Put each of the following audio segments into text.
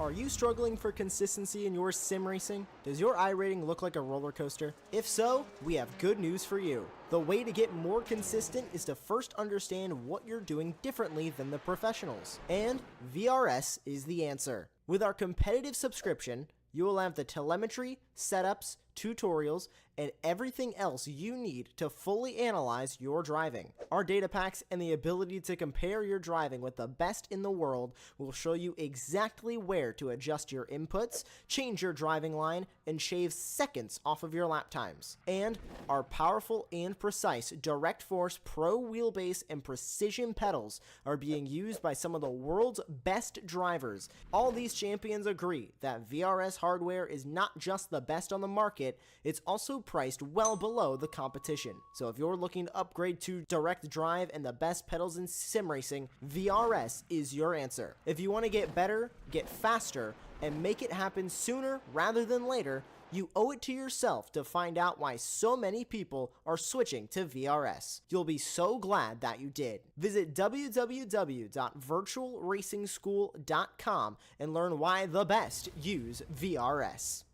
Are you struggling for consistency in your sim racing? Does your iRating look like a roller coaster? If so, we have good news for you. The way to get more consistent is to first understand what you're doing differently than the professionals. And VRS is the answer. With our competitive subscription, you will have the telemetry, setups, tutorials, and everything else you need to fully analyze your driving. Our data packs and the ability to compare your driving with the best in the world will show you exactly where to adjust your inputs, change your driving line, and shave seconds off of your lap times. And our powerful and precise Direct Force Pro wheelbase and precision pedals are being used by some of the world's best drivers. All these champions agree that VRS hardware is not just the best on the market, it's also priced well below the competition. So if you're looking to upgrade to direct drive and the best pedals in sim racing, VRS is your answer. If you want to get better, get faster, and make it happen sooner rather than later, you owe it to yourself to find out why so many people are switching to VRS. You'll be so glad that you did. Visit www.virtualracingschool.com and learn why the best use VRS.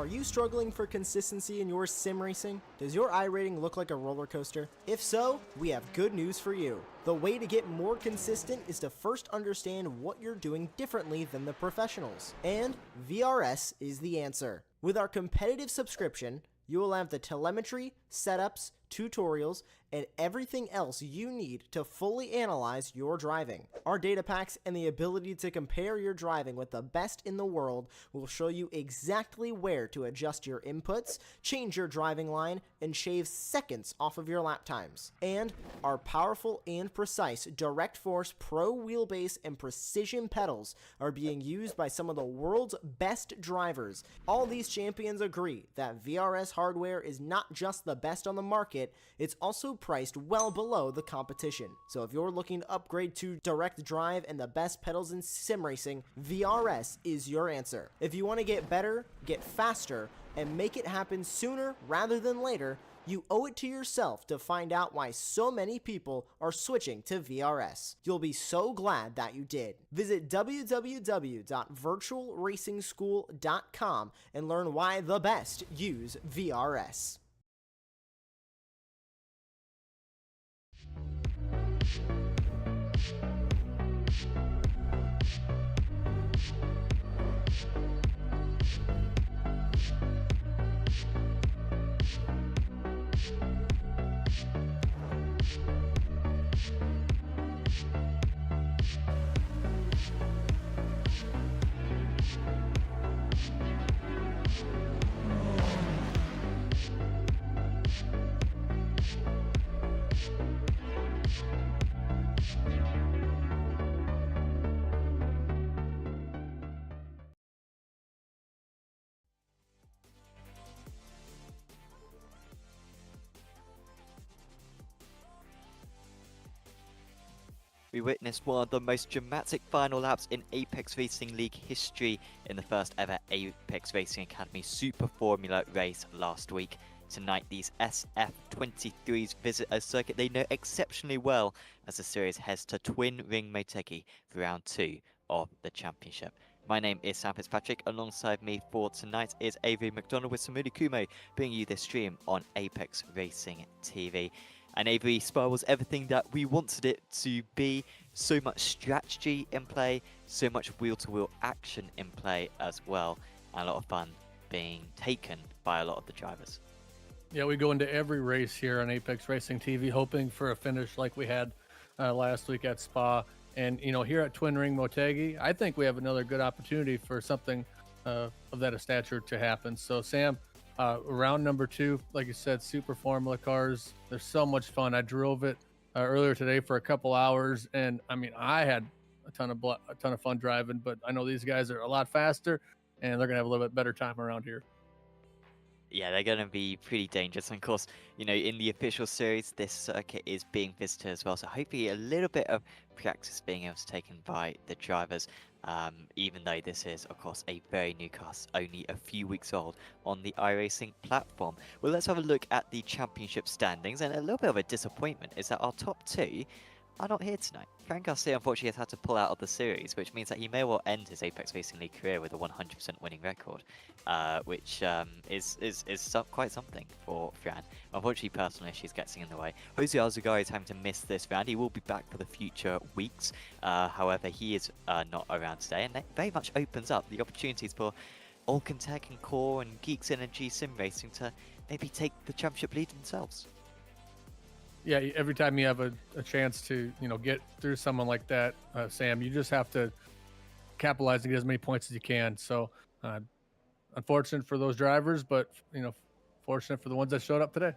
Are you struggling for consistency in your sim racing? Does your iRating look like a roller coaster? If so, we have good news for you. The way to get more consistent is to first understand what you're doing differently than the professionals. And VRS is the answer. With our competitive subscription, you will have the telemetry, setups, tutorials, and everything else you need to fully analyze your driving. Our data packs and the ability to compare your driving with the best in the world will show you exactly where to adjust your inputs, change your driving line, and shave seconds off of your lap times. And our powerful and precise Direct Force Pro wheelbase and precision pedals are being used by some of the world's best drivers. All these champions agree that VRS hardware is not just the best on the market, it's also priced well below the competition. So if you're looking to upgrade to direct drive and the best pedals in sim racing, VRS is your answer. If you want to get better, get faster, and make it happen sooner rather than later, you owe it to yourself to find out why so many people are switching to VRS. You'll be so glad that you did. Visit www.virtualracingschool.com and learn why the best use VRS. We witnessed one of the most dramatic final laps in Apex Racing League history in the first ever Apex Racing Academy Super Formula race last week. Tonight, these SF23s visit a circuit they know exceptionally well as the series heads to Twin Ring Motegi for round 2 of the championship. My name is Sam Fitzpatrick. Alongside me for tonight is Avery McDonald with Samudi Kume bringing you this stream on Apex Racing TV. And Avery, Spa was everything that we wanted it to be. So much strategy in play, so much wheel-to-wheel action in play as well. And a lot of fun being taken by a lot of the drivers. Yeah, we go into every race here on Apex Racing TV hoping for a finish like we had last week at Spa. And, you know, here at Twin Ring Motegi, I think we have another good opportunity for something of that stature to happen. So, Sam, round number 2, like you said, Super Formula cars. They're so much fun. I drove it earlier today for a couple hours, and I mean, I had a ton of fun driving. But I know these guys are a lot faster, and they're gonna have a little bit better time around here. Yeah, they're going to be pretty dangerous. And of course, you know, in the official series, this circuit is being visited as well. So hopefully a little bit of practice being able to taken by the drivers, even though this is, of course, a very new cast, only a few weeks old on the iRacing platform. Well, let's have a look at the championship standings. And a little bit of a disappointment is that our top 2 are not here tonight. Frank Garcia, unfortunately, has had to pull out of the series, which means that he may well end his Apex Racing League career with a 100% winning record, which is quite something for Fran. Unfortunately, personal issues getting in the way. Jose Alzugari is having to miss this round. He will be back for the future weeks. However, he is not around today, and that very much opens up the opportunities for Alcantech and Core and Geeks Energy Sim Racing to maybe take the championship lead themselves. Yeah, every time you have a chance to, you know, get through someone like that, Sam, you just have to capitalize and get as many points as you can. So, unfortunate for those drivers, but, you know, fortunate for the ones that showed up today.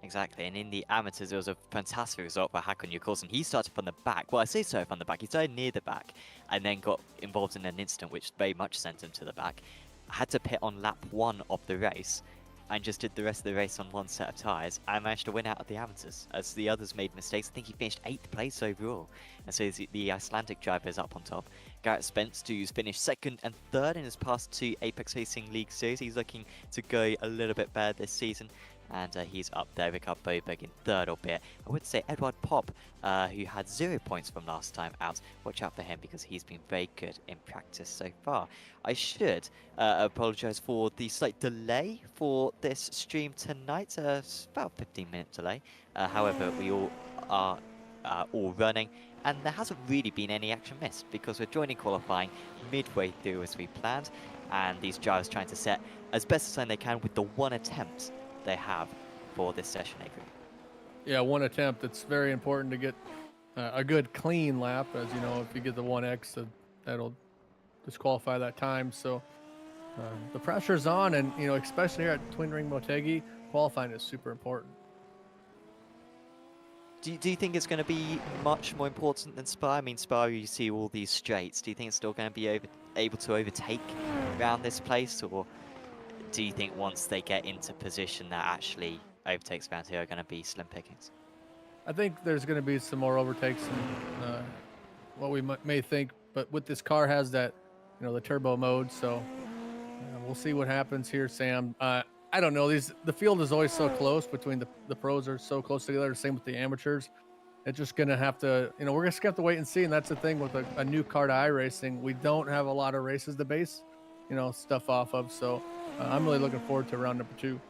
Exactly, and in the amateurs, it was a fantastic result by Hakon Yukorsen. He started from the back. Well, I say started from the back. He started near the back and then got involved in an incident which very much sent him to the back. Had to pit on lap 1 of the race, and just did the rest of the race on one set of tyres and managed to win out of the amateurs as the others made mistakes. I think he finished 8th place overall, and so the Icelandic driver is up on top. Garrett Spence, who's finished 2nd and 3rd in his past 2 Apex Racing League series. He's looking to go a little bit better this season. and he's up there. Ricard Boberg in third, albeit I would say Edward Pop, who had 0 points from last time out. Watch out for him because he's been very good in practice so far. I should apologise for the slight delay for this stream tonight. It's about a 15-minute delay. However, we all are all running, and there hasn't really been any action missed because we're joining qualifying midway through as we planned, and these drivers trying to set as best as they can with the one attempt they have for this session, Avery. Yeah, one attempt. It's very important to get a good clean lap, as you know. If you get the 1x, that'll disqualify that time. So the pressure's on, and you know, especially here at Twin Ring Motegi, qualifying is super important. Do you think it's going to be much more important than Spa? I mean, Spa, you see all these straights. Do you think it's still going to be able to overtake around this place, or do you think once they get into position that actually overtakes around here are going to be slim pickings? I think there's going to be some more overtakes than what we may think, but with this car has that, you know, the turbo mode, so we'll see what happens here, Sam. I don't know. The field is always so close between the pros are so close together. Same with the amateurs. It's just gonna have to, you know, we're just gonna have to wait and see. And that's the thing with a new car to iRacing. We don't have a lot of races to base, you know, stuff off of. So I'm really looking forward to round number 2.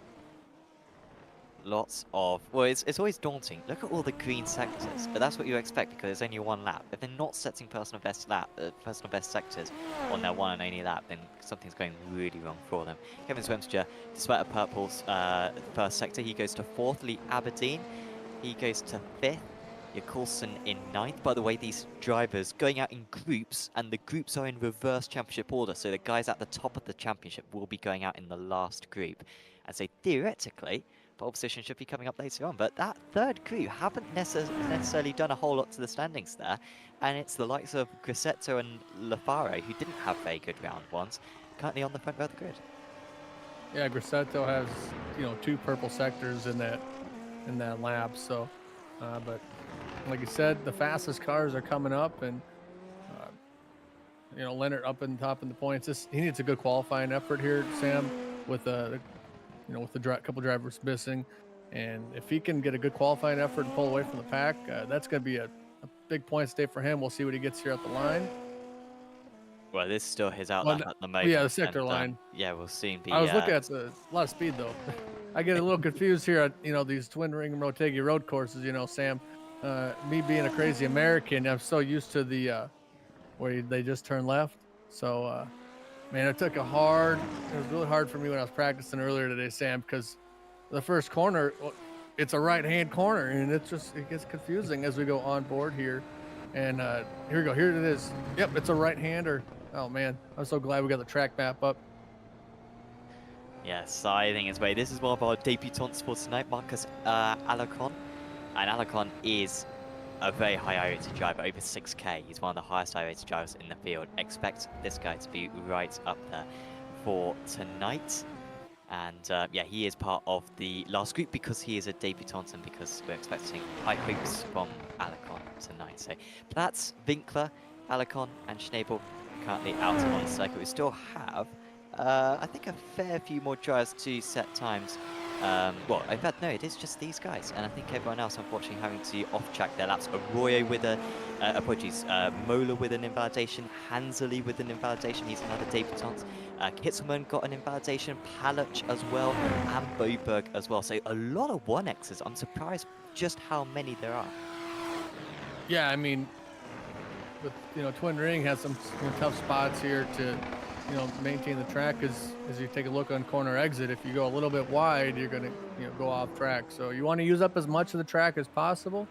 Lots of, well, it's always daunting. Look at all the green sectors, but that's what you expect because it's only one lap. If they're not setting personal best sectors on their one and only lap, then something's going really wrong for them. Kevin Swemster, despite a purple's first sector, he goes to 4th. Lee Aberdeen, he goes to 5th. Coulson in 9th. By the way, these drivers going out in groups, and the groups are in reverse championship order, so the guys at the top of the championship will be going out in the last group. And so theoretically, pole position should be coming up later on, but that third group haven't necessarily done a whole lot to the standings there, and it's the likes of Grassetto and Lafaro, who didn't have very good round ones, currently on the front row of the grid. Yeah, Grassetto has, you know, 2 purple sectors in that lap. So, but like you said, the fastest cars are coming up, and you know, Leonard up in top in the points. He needs a good qualifying effort here, Sam, with you know, with the couple drivers missing, and if he can get a good qualifying effort and pull away from the pack, that's going to be a big points day for him. We'll see what he gets here at the line. Well, this is still his outlap at the moment. Yeah, the sector and, line. Yeah, we'll soon be. I was looking at a lot of speed though. I get a little confused here at, you know, these Twin Ring Motegi road courses. You know, Sam, me being a crazy American, I'm so used to the where they just turn left. So, man, it was really hard for me when I was practicing earlier today, Sam, because the first corner, it's a right-hand corner, and it gets confusing as we go on board here. And here we go. Here it is. Yep, it's a right-hander. Oh, man, I'm so glad we got the track map up. Yes, I think it's way. This is one of our debutants for tonight, Marcus Alacon. And Alacon is a very high I-rated driver, over 6k. He's one of the highest I-rated drivers in the field. Expect this guy to be right up there for tonight. And yeah, he is part of the last group because he is a debutant and because we're expecting high hopes from Alacon tonight. So Platz, Winkler, Alacon and Schnabel currently out on the circuit. We still have, I think, a fair few more drivers to set times. Well, in fact, no, it is just these guys, and I think everyone else, unfortunately, having to off-track their laps. Arroyo with Mola with an invalidation, Hansley with an invalidation, he's another debutant. Kitzelman got an invalidation, Paluch as well, and Boberg as well. So a lot of 1Xs. I'm surprised just how many there are. Yeah, I mean, you know, Twin Ring has some tough spots here to, you know, maintain the track as you take a look on corner exit. If you go a little bit wide, you're going to, you know, go off track. So you want to use up as much of the track as possible,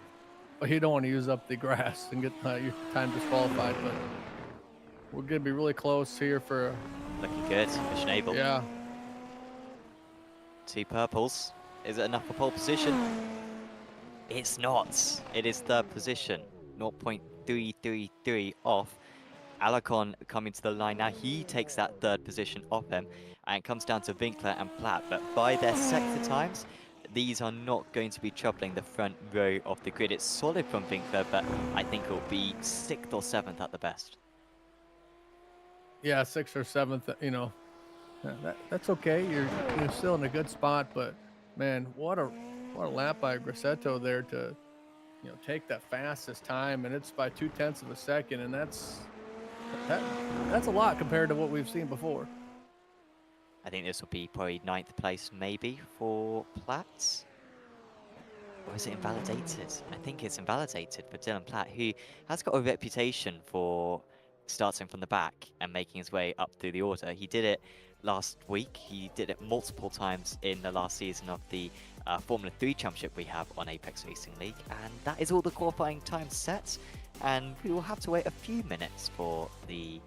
but you don't want to use up the grass and get your time disqualified. But we're going to be really close here for... Looking good for Schnabel. Yeah. 2 purples. Is it enough for pole position? It's not. It is third position. 0.333 off. Alacon coming to the line now. He takes that third position off him, and it comes down to Winkler and Platt. But by their sector times, these are not going to be troubling the front row of the grid. It's solid from Winkler, but I think it'll be 6th or 7th at the best. Yeah, 6th or 7th, you know, that's okay. You're still in a good spot, but Man, what a lap by Grassetto there to, take that fastest time, and it's by 0.2 of a second, and that's a lot compared to what we've seen before. I think this will be probably 9th place maybe for Platts. Or is it invalidated? I think it's invalidated for Dylan Platt, who has got a reputation for starting from the back and making his way up through the order. He did it last week. He did it multiple times in the last season of the Formula 3 Championship we have on Apex Racing League. And that is all the qualifying time set. And we will have to wait a few minutes for the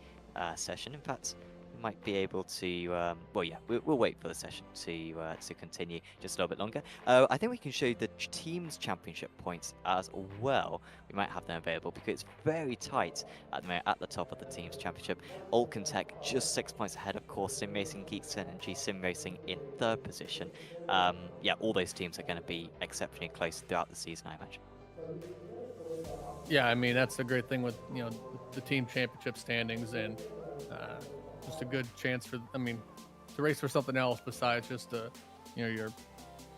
session. In fact, we might be able to, well, yeah, we'll wait for the session to continue just a little bit longer. I think we can show the team's championship points as well. We might have them available because it's very tight at the moment at the top of the team's championship. Alcantech just 6 points ahead, of course. Sim Racing, Geeks Energy, Sim Racing in 3rd position. Yeah, all those teams are going to be exceptionally close throughout the season, I imagine. Yeah, I mean, that's the great thing with, the team championship standings, and just a good chance for, to race for something else besides just, your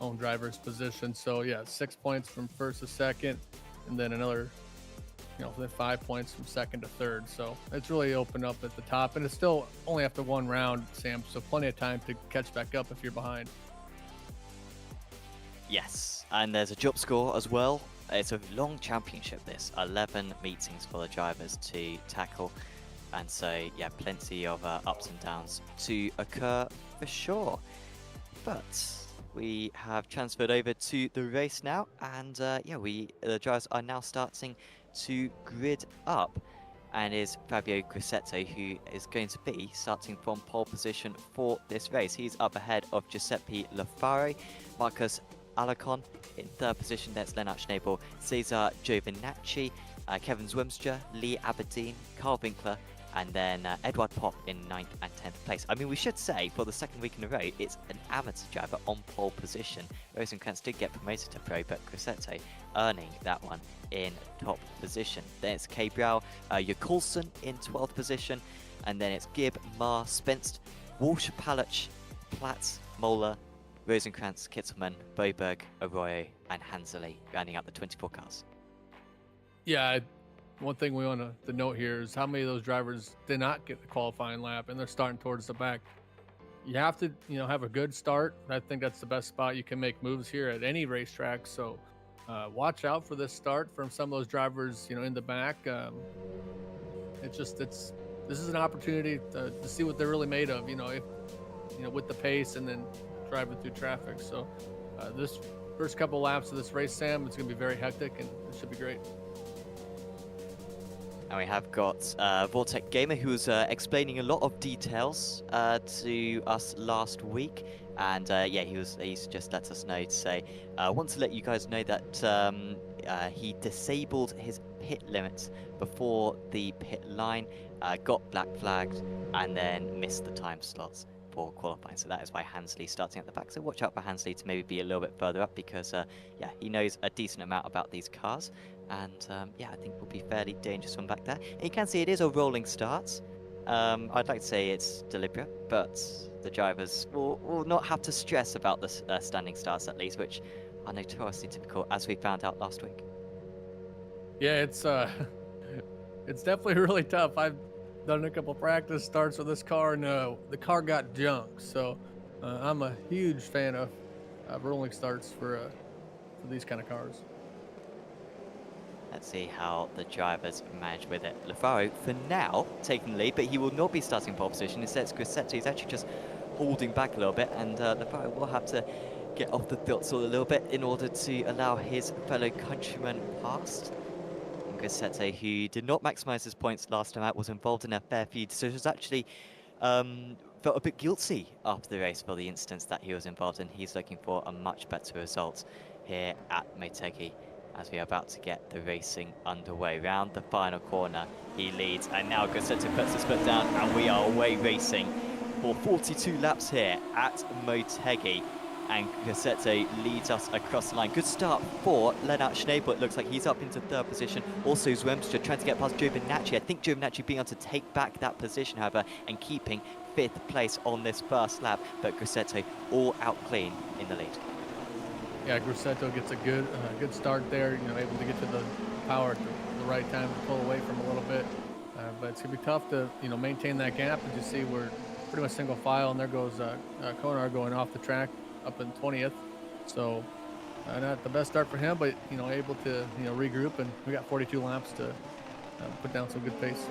own driver's position. So, yeah, 6 points from 1st to 2nd, and then another, then 5 points from 2nd to 3rd. So it's really opened up at the top, and it's still only after one round, Sam, so plenty of time to catch back up if you're behind. Yes, and there's a job score as well. It's a long championship, this. 11 meetings for the drivers to tackle. And so, yeah, plenty of ups and downs to occur for sure. But we have transferred over to the race now. And yeah, the drivers are now starting to grid up. And is Fabio Grassetto, who is going to be starting from pole position for this race. He's up ahead of Giuseppe Lafare, Marcus Alacon in 3rd position. That's Lennart Schnabel, Cesar Giovinacci, Kevin Zwimstra, Lee Aberdeen, Carl Winkler, and then Edward Pop in 9th and 10th place. I mean, we should say, for the 2nd week in a row, it's an amateur driver on pole position. Rosenkrantz did get promoted to pro, but Grassetto earning that one in top position. Then it's K. Brow, Coulson in 12th position, and then it's Gibb, Marr, Spenst, Walsh, Palach, Platz, Moeller, Rosenkrantz, Kittelman, Boberg, Arroyo, and Hanseli rounding out the 24 cars. Yeah, one thing we want to note here is how many of those drivers did not get the qualifying lap, and they're starting towards the back. You have to, have a good start. I think that's the best spot you can make moves here at any racetrack. So watch out for this start from some of those drivers, in the back. This is an opportunity to see what they're really made of, with the pace and then driving through traffic. So this first couple laps of this race, Sam, it's going to be very hectic, and it should be great. And we have got Vortec Gamer, who was explaining a lot of details to us last week. And yeah, he's just let us know to say, I want to let you guys know that he disabled his pit limits before the pit line, got black flagged, and then missed the time slots for qualifying. So that is why Hanseli starting at the back. So watch out for Hanseli to maybe be a little bit further up, because yeah, he knows a decent amount about these cars. And yeah, I think we'll be fairly dangerous from back there. And you can see it is a rolling start. I'd like to say it's deliberate, but the drivers will not have to stress about the standing starts, at least, which are notoriously typical, as we found out last week. Yeah, it's definitely really tough. I've done a couple practice starts with this car, and the car got junk. So I'm a huge fan of rolling starts for these kind of cars. Let's see how the drivers manage with it. Lafaro, for now, taking the lead, but he will not be starting pole position. Instead, it's Grassetto. He's actually just holding back a little bit, and Lafaro will have to get off the throttle a little bit in order to allow his fellow countryman past. And Grassetto, who did not maximise his points last time out, was involved in a fair few decisions. Actually, felt a bit guilty after the race for the instance that he was involved in. He's looking for a much better result here at Motegi, as we are about to get the racing underway. Round the final corner, he leads, and now Grassetto puts his foot down, and we are away racing for 42 laps here at Motegi, and Grassetto leads us across the line. Good start for Lennart Schnabel. It looks like he's up into 3rd position. Also Zwemstra trying to get past Giovinacci. I think Giovinacci being able to take back that position, however, and keeping 5th place on this first lap, but Grassetto all out clean in the lead. yeah, Grosseto gets a good start there. You know, able to get to the power at the right time to pull away from a little bit. But it's gonna be tough to maintain that gap. And just see we're pretty much single file, and there goes Konar going off the track up in 20th. So not the best start for him, but able to regroup, and we got 42 laps to put down some good pace.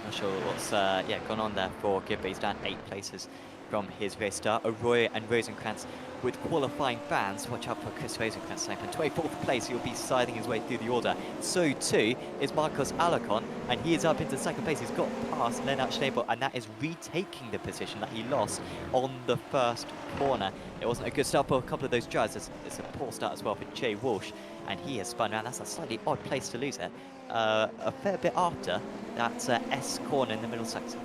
Not sure what's gone on there for Gib, but he's down 8 places from his race start. Arroyo and Rosenkrantz with qualifying bans. Watch out for Chris Rosenkrantz in 24th place. He'll be sliding his way through the order. So too is Marcos Alacon, and he is up into 2nd place. He's got past Lennart Schnabel, and that is retaking the position that he lost on the first corner. It wasn't a good start for a couple of those drivers. It's a poor start as well for Jay Walsh, and he has spun around. That's a slightly odd place to lose it. A fair bit after that S corner in the middle sector.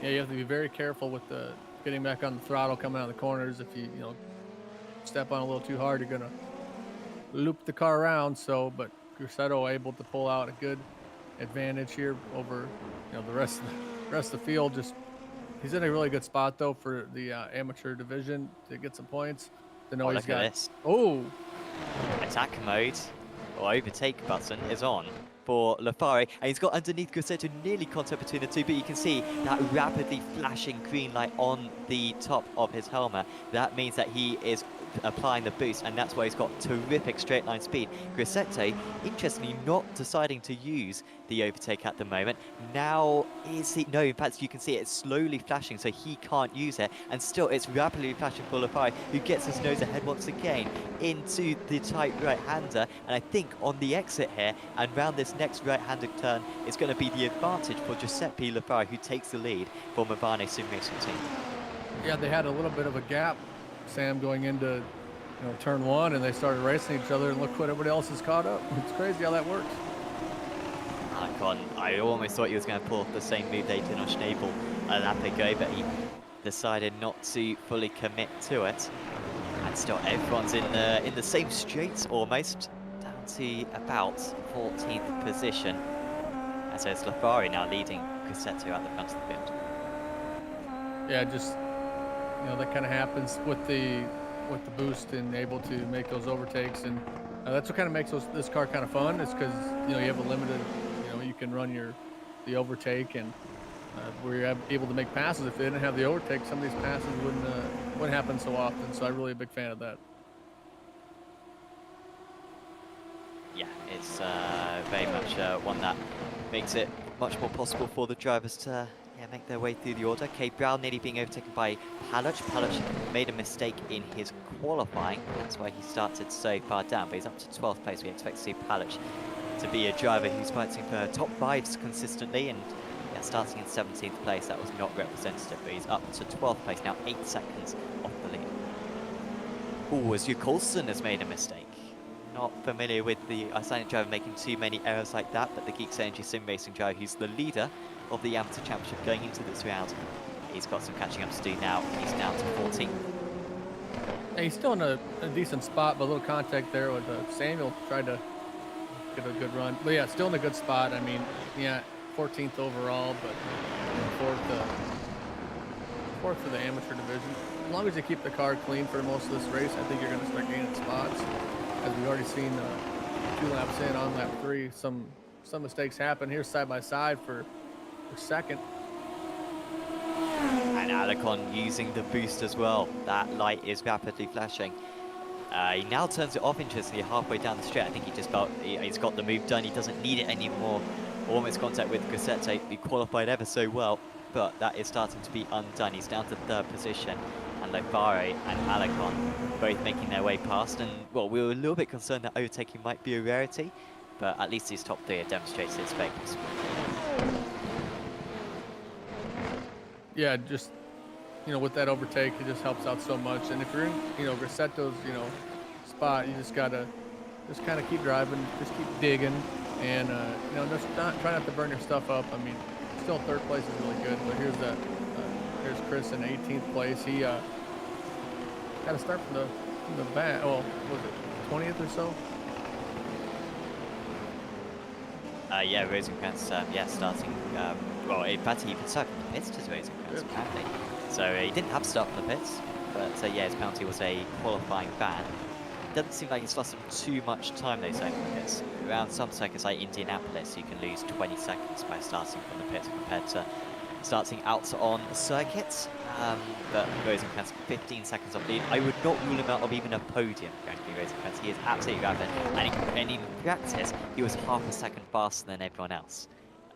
Yeah, you have to be very careful with the getting back on the throttle coming out of the corners. If you step on a little too hard, you're gonna loop the car around. So, but Grosseto able to pull out a good advantage here over the rest of the field. Just he's in a really good spot though for the amateur division to get some points. To know he's got this. Oh, attack mode or overtake button is on for Lafare, and he's got underneath Grosseto, nearly contact between the two, but you can see that rapidly flashing green light on the top of his helmet. That means that he is applying the boost, and that's why he's got terrific straight line speed. Grosseto, interestingly, not deciding to use the overtake at the moment. Now is he? No, in fact, you can see it's slowly flashing, so he can't use it, and still it's rapidly flashing for Lafare, who gets his nose ahead once again into the tight right-hander. And I think on the exit here and round this next right-handed turn, it's going to be the advantage for Giuseppe Lafare, who takes the lead for Movano Sim Racing Team. yeah, they had a little bit of a gap, Sam, going into turn 1, and they started racing each other, and look what everybody else has caught up. It's crazy how that works. Alacon, I almost thought he was going to pull off the same move they did on Schnabel a lap ago, but he decided not to fully commit to it. And still everyone's in the same straights almost, down to about 14th position. And so it's Lafare now leading Grosseto at the front of the field. Yeah, just that kind of happens with the boost and able to make those overtakes, and that's what kind of makes this car kind of fun. Is because you have a limited, you can run the overtake, and we're able to make passes. If they didn't have the overtake, some of these passes wouldn't happen so often. So I'm really a big fan of that. Yeah, it's very much one that makes it much more possible for the drivers to make their way through the order. Kay Brown nearly being overtaken by Paluch. Paluch made a mistake in his qualifying. That's why he started so far down, but he's up to 12th place. We expect to see Paluch to be a driver who's fighting for top 5s consistently, and starting in 17th place, that was not representative, but he's up to 12th place now, 8 seconds off the lead. Oh, as Coulson has made a mistake. Not familiar with the Icelandic driver making too many errors like that, but the Geeks Energy Sim Racing driver, who's the leader of the Amateur Championship going into this round, he's got some catching up to do now. He's down to 14th. Yeah, he's still in a decent spot, but a little contact there with Samuel tried to get a good run. But yeah, still in a good spot. I mean, yeah, 14th overall, but fourth for the amateur division. As long as you keep the car clean for most of this race, I think you're going to start gaining spots. As we've already seen 2 laps in on lap 3, some mistakes happen here side by side for second. And Alacon using the boost as well. That light is rapidly flashing. He now turns it off, interestingly, halfway down the straight. I think he just felt he's got the move done. He doesn't need it anymore. Almost contact with Grosseto. He qualified ever so well, but that is starting to be undone. He's down to 3rd position. And Lafare and Alacon both making their way past. And, well, we were a little bit concerned that overtaking might be a rarity, but at least these top 3 have demonstrated it's very possible. Yeah, just, with that overtake, it just helps out so much. And if you're in, Grosseto's, spot, you just gotta kind of keep driving, just keep digging, and, just try not to burn your stuff up. I mean, still 3rd place is really good, but here's Chris in 18th place. He got to start from the back. Well, was it 20th or so? Yeah, Rosenkrantz, starting. Well, in fact, he even started from the pits to Rosenkrantz, apparently. So he didn't have to start from the pits. but yeah, his penalty was a qualifying ban. Doesn't seem like it's lost him too much time though, so it's around some circuits like Indianapolis, you can lose 20 seconds by starting from the pits compared to starting out on circuits. But Rosencrantz 15 seconds off lead. I would not rule him out of even a podium, frankly, Rosencrantz. He is absolutely rapid, and in practice, he was half a second faster than everyone else.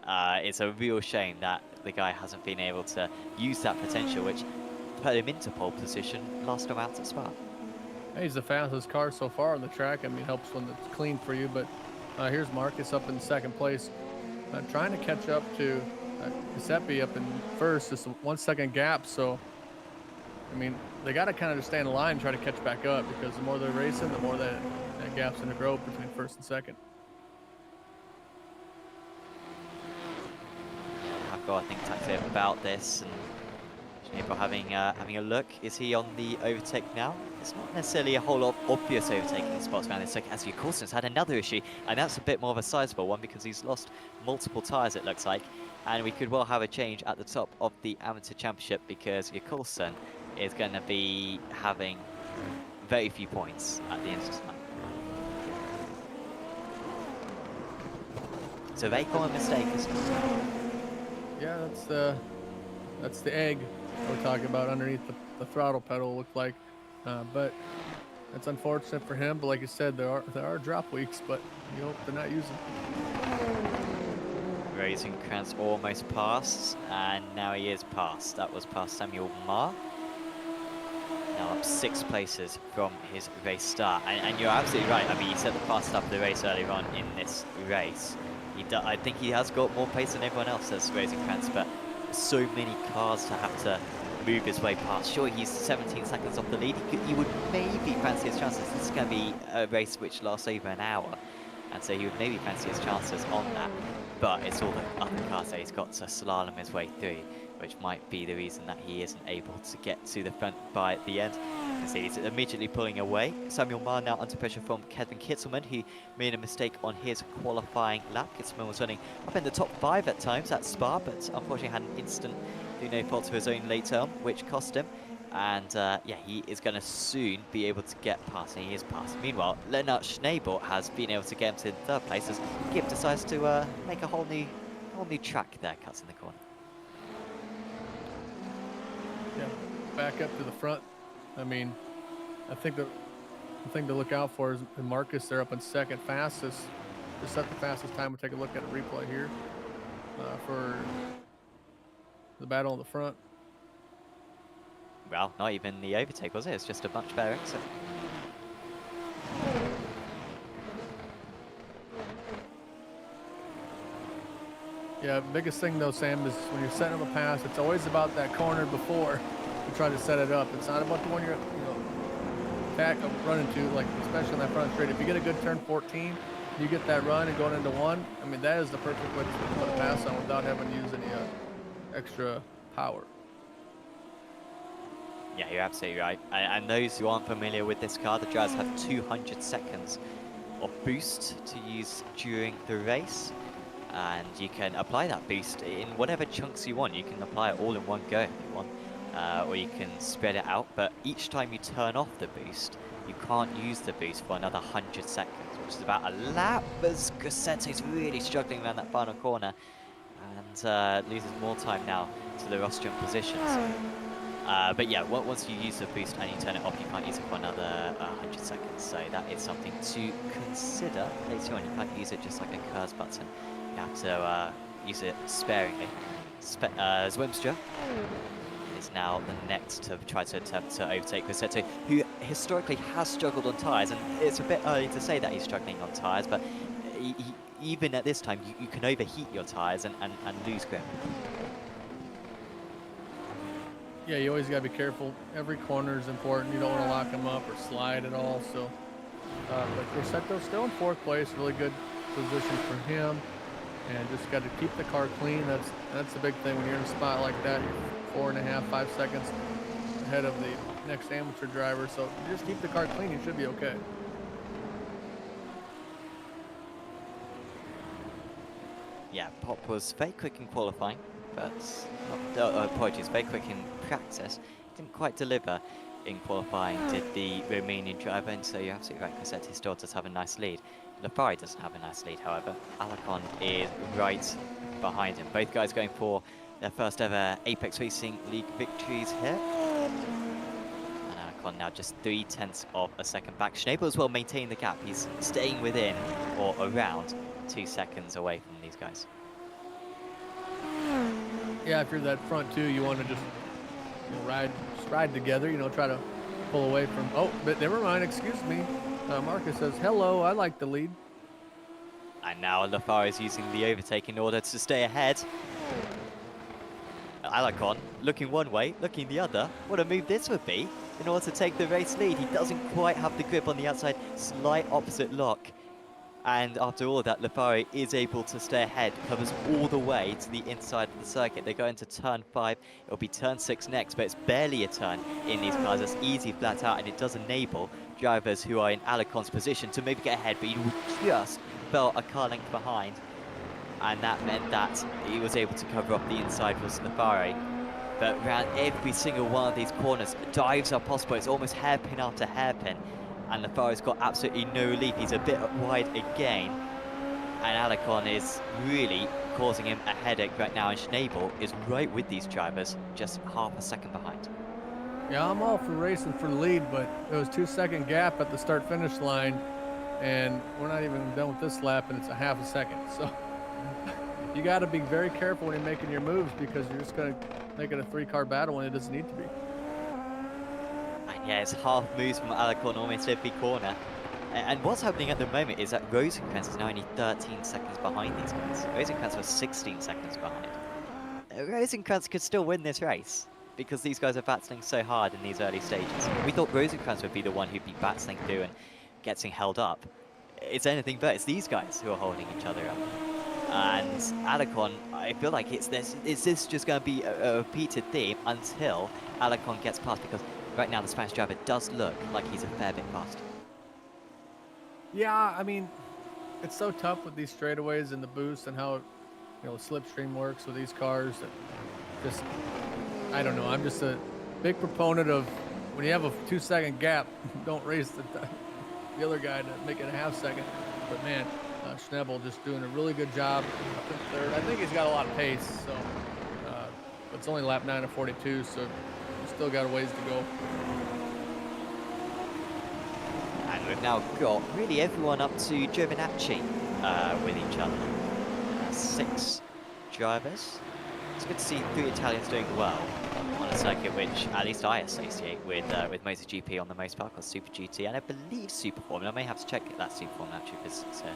It's a real shame that the guy hasn't been able to use that potential, which put him into pole position last time out at Spa. He's the fastest car so far on the track. I mean, helps when it's clean for you. But here's Marcus up in second place, trying to catch up to Giuseppe up in first. Just a 1 second gap. So, I mean, they got to kind of just stay in the line and try to catch back up, because the more they're racing, the more that gap's going to grow between first and second. I've got to think tactically about this. And Schnabel having a look. Is he on the overtake now? It's not necessarily a whole lot of obvious overtaking spots around this circuit, as Coulson's had another issue, and that's a bit more of a sizable one because he's lost multiple tyres, it looks like. And we could well have a change at the top of the Amateur Championship, because Coulson is going to be having very few points at the end of the time. So very common mistake, isn't it? Yeah, that's the egg we're talking about underneath the throttle pedal, looked like. But it's unfortunate for him. But like you said, there are drop weeks, but you hope they're not using. Rosencrantz almost passed, and now he is passed. That was past Samuel Marr. Now up 6 places from his race start. And you're absolutely right. I mean, he set the fastest up of the race earlier on in this race. I think he has got more pace than everyone else, as Rosencrantz, but so many cars to have to move his way past. Sure, he's 17 seconds off the lead. He would maybe fancy his chances. This is going to be a race which lasts over an hour, and so he would maybe fancy his chances on that. But it's all the other cars that he's got to slalom his way through, which might be the reason that he isn't able to get to the front by the end. You can see he's immediately pulling away. Samuel Marr now under pressure from Kevin Kitzelman, who made a mistake on his qualifying lap. Kitzelman was running up in the top 5 at times at Spa, but unfortunately had an instant through no fault of his own late term, which cost him. And yeah, he is going to soon be able to get past, and he is past. Meanwhile, Lennart Schnabel has been able to get him to third place as Gibb decides to make a whole new track there, cuts in the corner. Yeah, back up to the front. I mean, I think the thing to look out for is Marcus. They're up in second fastest. To set the fastest time, we'll take a look at a replay here for the battle in the front. Well, not even the overtake, was it? It's just a much better exit. Yeah, biggest thing though, Sam, is when you're setting up a pass, it's always about that corner before you try to set it up. It's not about the one you're running to, like especially on that front straight. If you get a good turn 14, you get that run and going into 1, I mean, that is the perfect way to put a pass on without having to use any extra power. Yeah, you're absolutely right. And those who aren't familiar with this car, the drivers have 200 seconds of boost to use during the race. And you can apply that boost in whatever chunks you want. You can apply it all in one go if you want, or you can spread it out. But each time you turn off the boost, you can't use the boost for another 100 seconds, which is about a lap. As Grossetto's really struggling around that final corner and loses more time now to the rostrum positions. But yeah, once you use the boost and you turn it off, you can't use it for another 100 seconds. So that is something to consider later on. You can't use it just like a curse button. You have to use it sparingly. Zwimstra is now the next to try to attempt to overtake Grossetto, who historically has struggled on tyres. And it's a bit early to say that he's struggling on tyres, but even at this time, you can overheat your tyres and lose grip. Yeah, you always got to be careful. Every corner is important. You don't want to lock them up or slide at all. So, but Grossetto's still in 4th place. Really good position for him. And just got to keep the car clean. That's the big thing when you're in a spot like that. You're 4.5, 5 seconds ahead of the next amateur driver. So you just keep the car clean. You should be okay. Yeah, Pop was very quick in qualifying, but apologies, very quick in practice. Didn't quite deliver in qualifying did the Romanian driver, and so you're absolutely right, Cosette still does have a nice lead. Lafari doesn't have a nice lead, however. Alarcon is right behind him. Both guys going for their first ever Apex Racing League victories here. And Alarcon now just 0.3 of a second back. Schnabel as well maintaining the gap. He's staying within or around 2 seconds away from these guys. Yeah, if you're that front two, you want to just ride together, try to pull away from, oh, but never mind, excuse me. Marcus says, hello, I like the lead. And now Lafari is using the overtake in order to stay ahead. Alarcon looking one way, looking the other. What a move this would be in order to take the race lead. He doesn't quite have the grip on the outside, slight opposite lock. And after all of that, Lafari is able to stay ahead, covers all the way to the inside of the circuit. They go into turn 5, it'll be turn 6 next, but it's barely a turn in these cars. It's easy flat out, and it does enable drivers who are in Alarcon's position to maybe get ahead, but he just fell a car length behind. And that meant that he was able to cover up the inside for Lafari. But around every single one of these corners, dives are possible. It's almost hairpin after hairpin. And Lafari's got absolutely no relief. He's a bit wide again. And Alarcon is really causing him a headache right now. And Schnabel is right with these drivers, just half a second behind. Yeah, I'm all for racing for the lead, but it was 2-second gap at the start-finish line. And we're not even done with this lap, and it's a half a second. So you got to be very careful when you're making your moves, because you're just going to make it a 3-car battle when it doesn't need to be. Yeah, it's half moves from Alarcon almost every corner. And what's happening at the moment is that Rosenkrantz is now only 13 seconds behind these guys. Rosenkrantz was 16 seconds behind. Rosenkrantz could still win this race because these guys are battling so hard in these early stages. We thought Rosenkrantz would be the one who'd be battling through and getting held up. It's anything but. It's these guys who are holding each other up. And Alarcon, I feel like is this just going to be a repeated theme until Alarcon gets past, because right now the Spanish driver does look like he's a fair bit faster. Yeah, I mean, it's so tough with these straightaways and the boost and how, the slipstream works with these cars. That just, I don't know. I'm just a big proponent of, when you have a 2-second gap, don't race the other guy to make it a half second. But man, Schnabel just doing a really good job up in third. I think he's got a lot of pace, so it's only lap 9 of 42, so we've still got a ways to go. And we've now got really everyone up to Giovinacci with each other. 6 drivers. It's good to see 3 Italians doing well on a circuit which at least I associate with Motegi on the most part, called Super GT, and I believe Super Formula. I may have to check that Super Formula actually, because I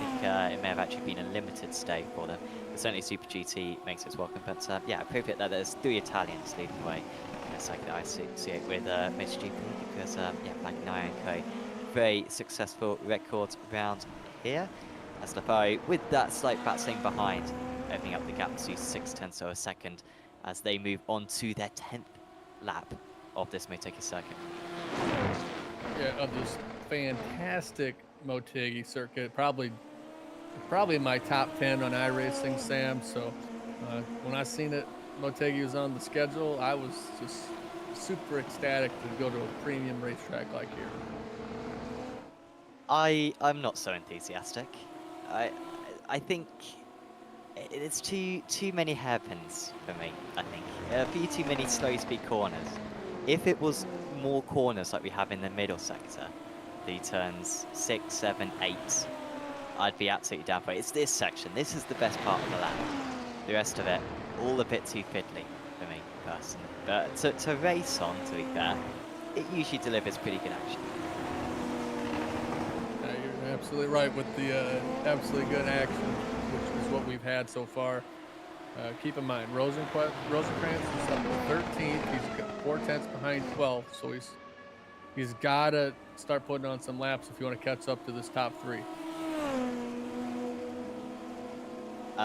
think it may have actually been a limited stay for them. But certainly Super GT makes its welcome. But yeah, appropriate that there's 3 Italians leading the way in a circuit that I associate with Motegi, because yeah, Black & Iron Co. Very successful record round here. As Lafari, with that slight battling behind, opening up the gap to 0.6 of a second as they move on to their 10th lap of this Motegi circuit. Yeah, of this fantastic Motegi circuit, probably my top 10 on iRacing, Sam. So when I seen it, Motegi was on the schedule, I was just super ecstatic to go to a premium racetrack like here. I'm not so enthusiastic. I think it's too many hairpins for me. I think a few too many slow speed corners. If it was more corners like we have in the middle sector, the turns 6, 7, 8, I'd be absolutely down for it. It's this section. This is the best part of the lap. The rest of it, all a bit too fiddly for me personally. But to race on, to be fair, it usually delivers pretty good action. You're absolutely right with the absolutely good action, which is what we've had so far. Keep in mind, Rosenkrantz is up to 13th. He's got 0.4 behind 12, so he's got to start putting on some laps if you want to catch up to this top 3.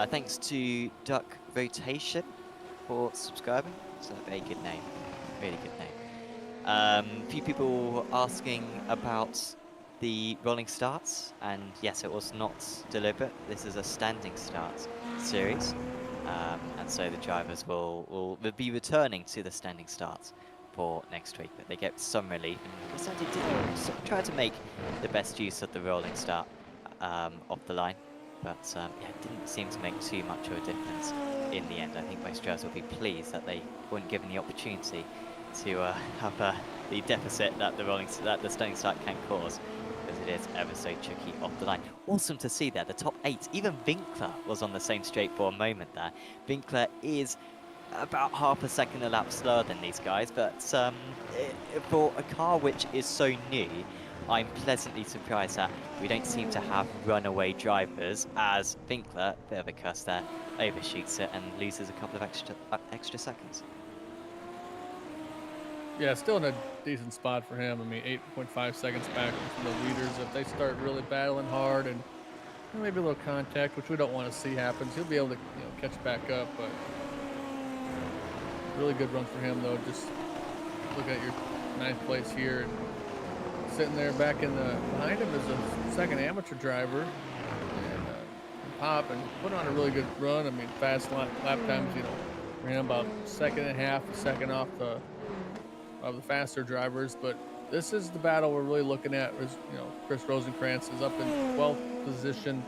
Thanks to Duck Rotation for subscribing. It's a very good name, really good name. A few people asking about the rolling starts, and yes, it was not deliberate. This is a standing start series, and so the drivers will be returning to the standing starts for next week, but they get some relief and decided to try to make the best use of the rolling start off the line. But yeah, it didn't seem to make too much of a difference in the end. I think most drivers will be pleased that they weren't given the opportunity to have the deficit that the stunning start can cause, because it is ever so tricky off the line. Awesome to see there, the top 8. Even Winkler was on the same straight for a moment there. Winkler is about half a second a lap slower than these guys, but for a car which is so new, I'm pleasantly surprised that we don't seem to have runaway drivers, as Winkler, bit of a cuss there, overshoots it and loses a couple of extra seconds. Yeah, still in a decent spot for him. I mean, 8.5 seconds back from the leaders. If they start really battling hard and maybe a little contact, which we don't want to see happen, he'll be able to catch back up. But really good run for him, though. Just look at your 9th place here. And sitting there back in the behind him is a second amateur driver, and Pop, and put on a really good run. I mean, fast lap times, ran about 1.5 seconds off of the faster drivers. But this is the battle we're really looking at. Is Chris Rosenkrantz is up in 12th position,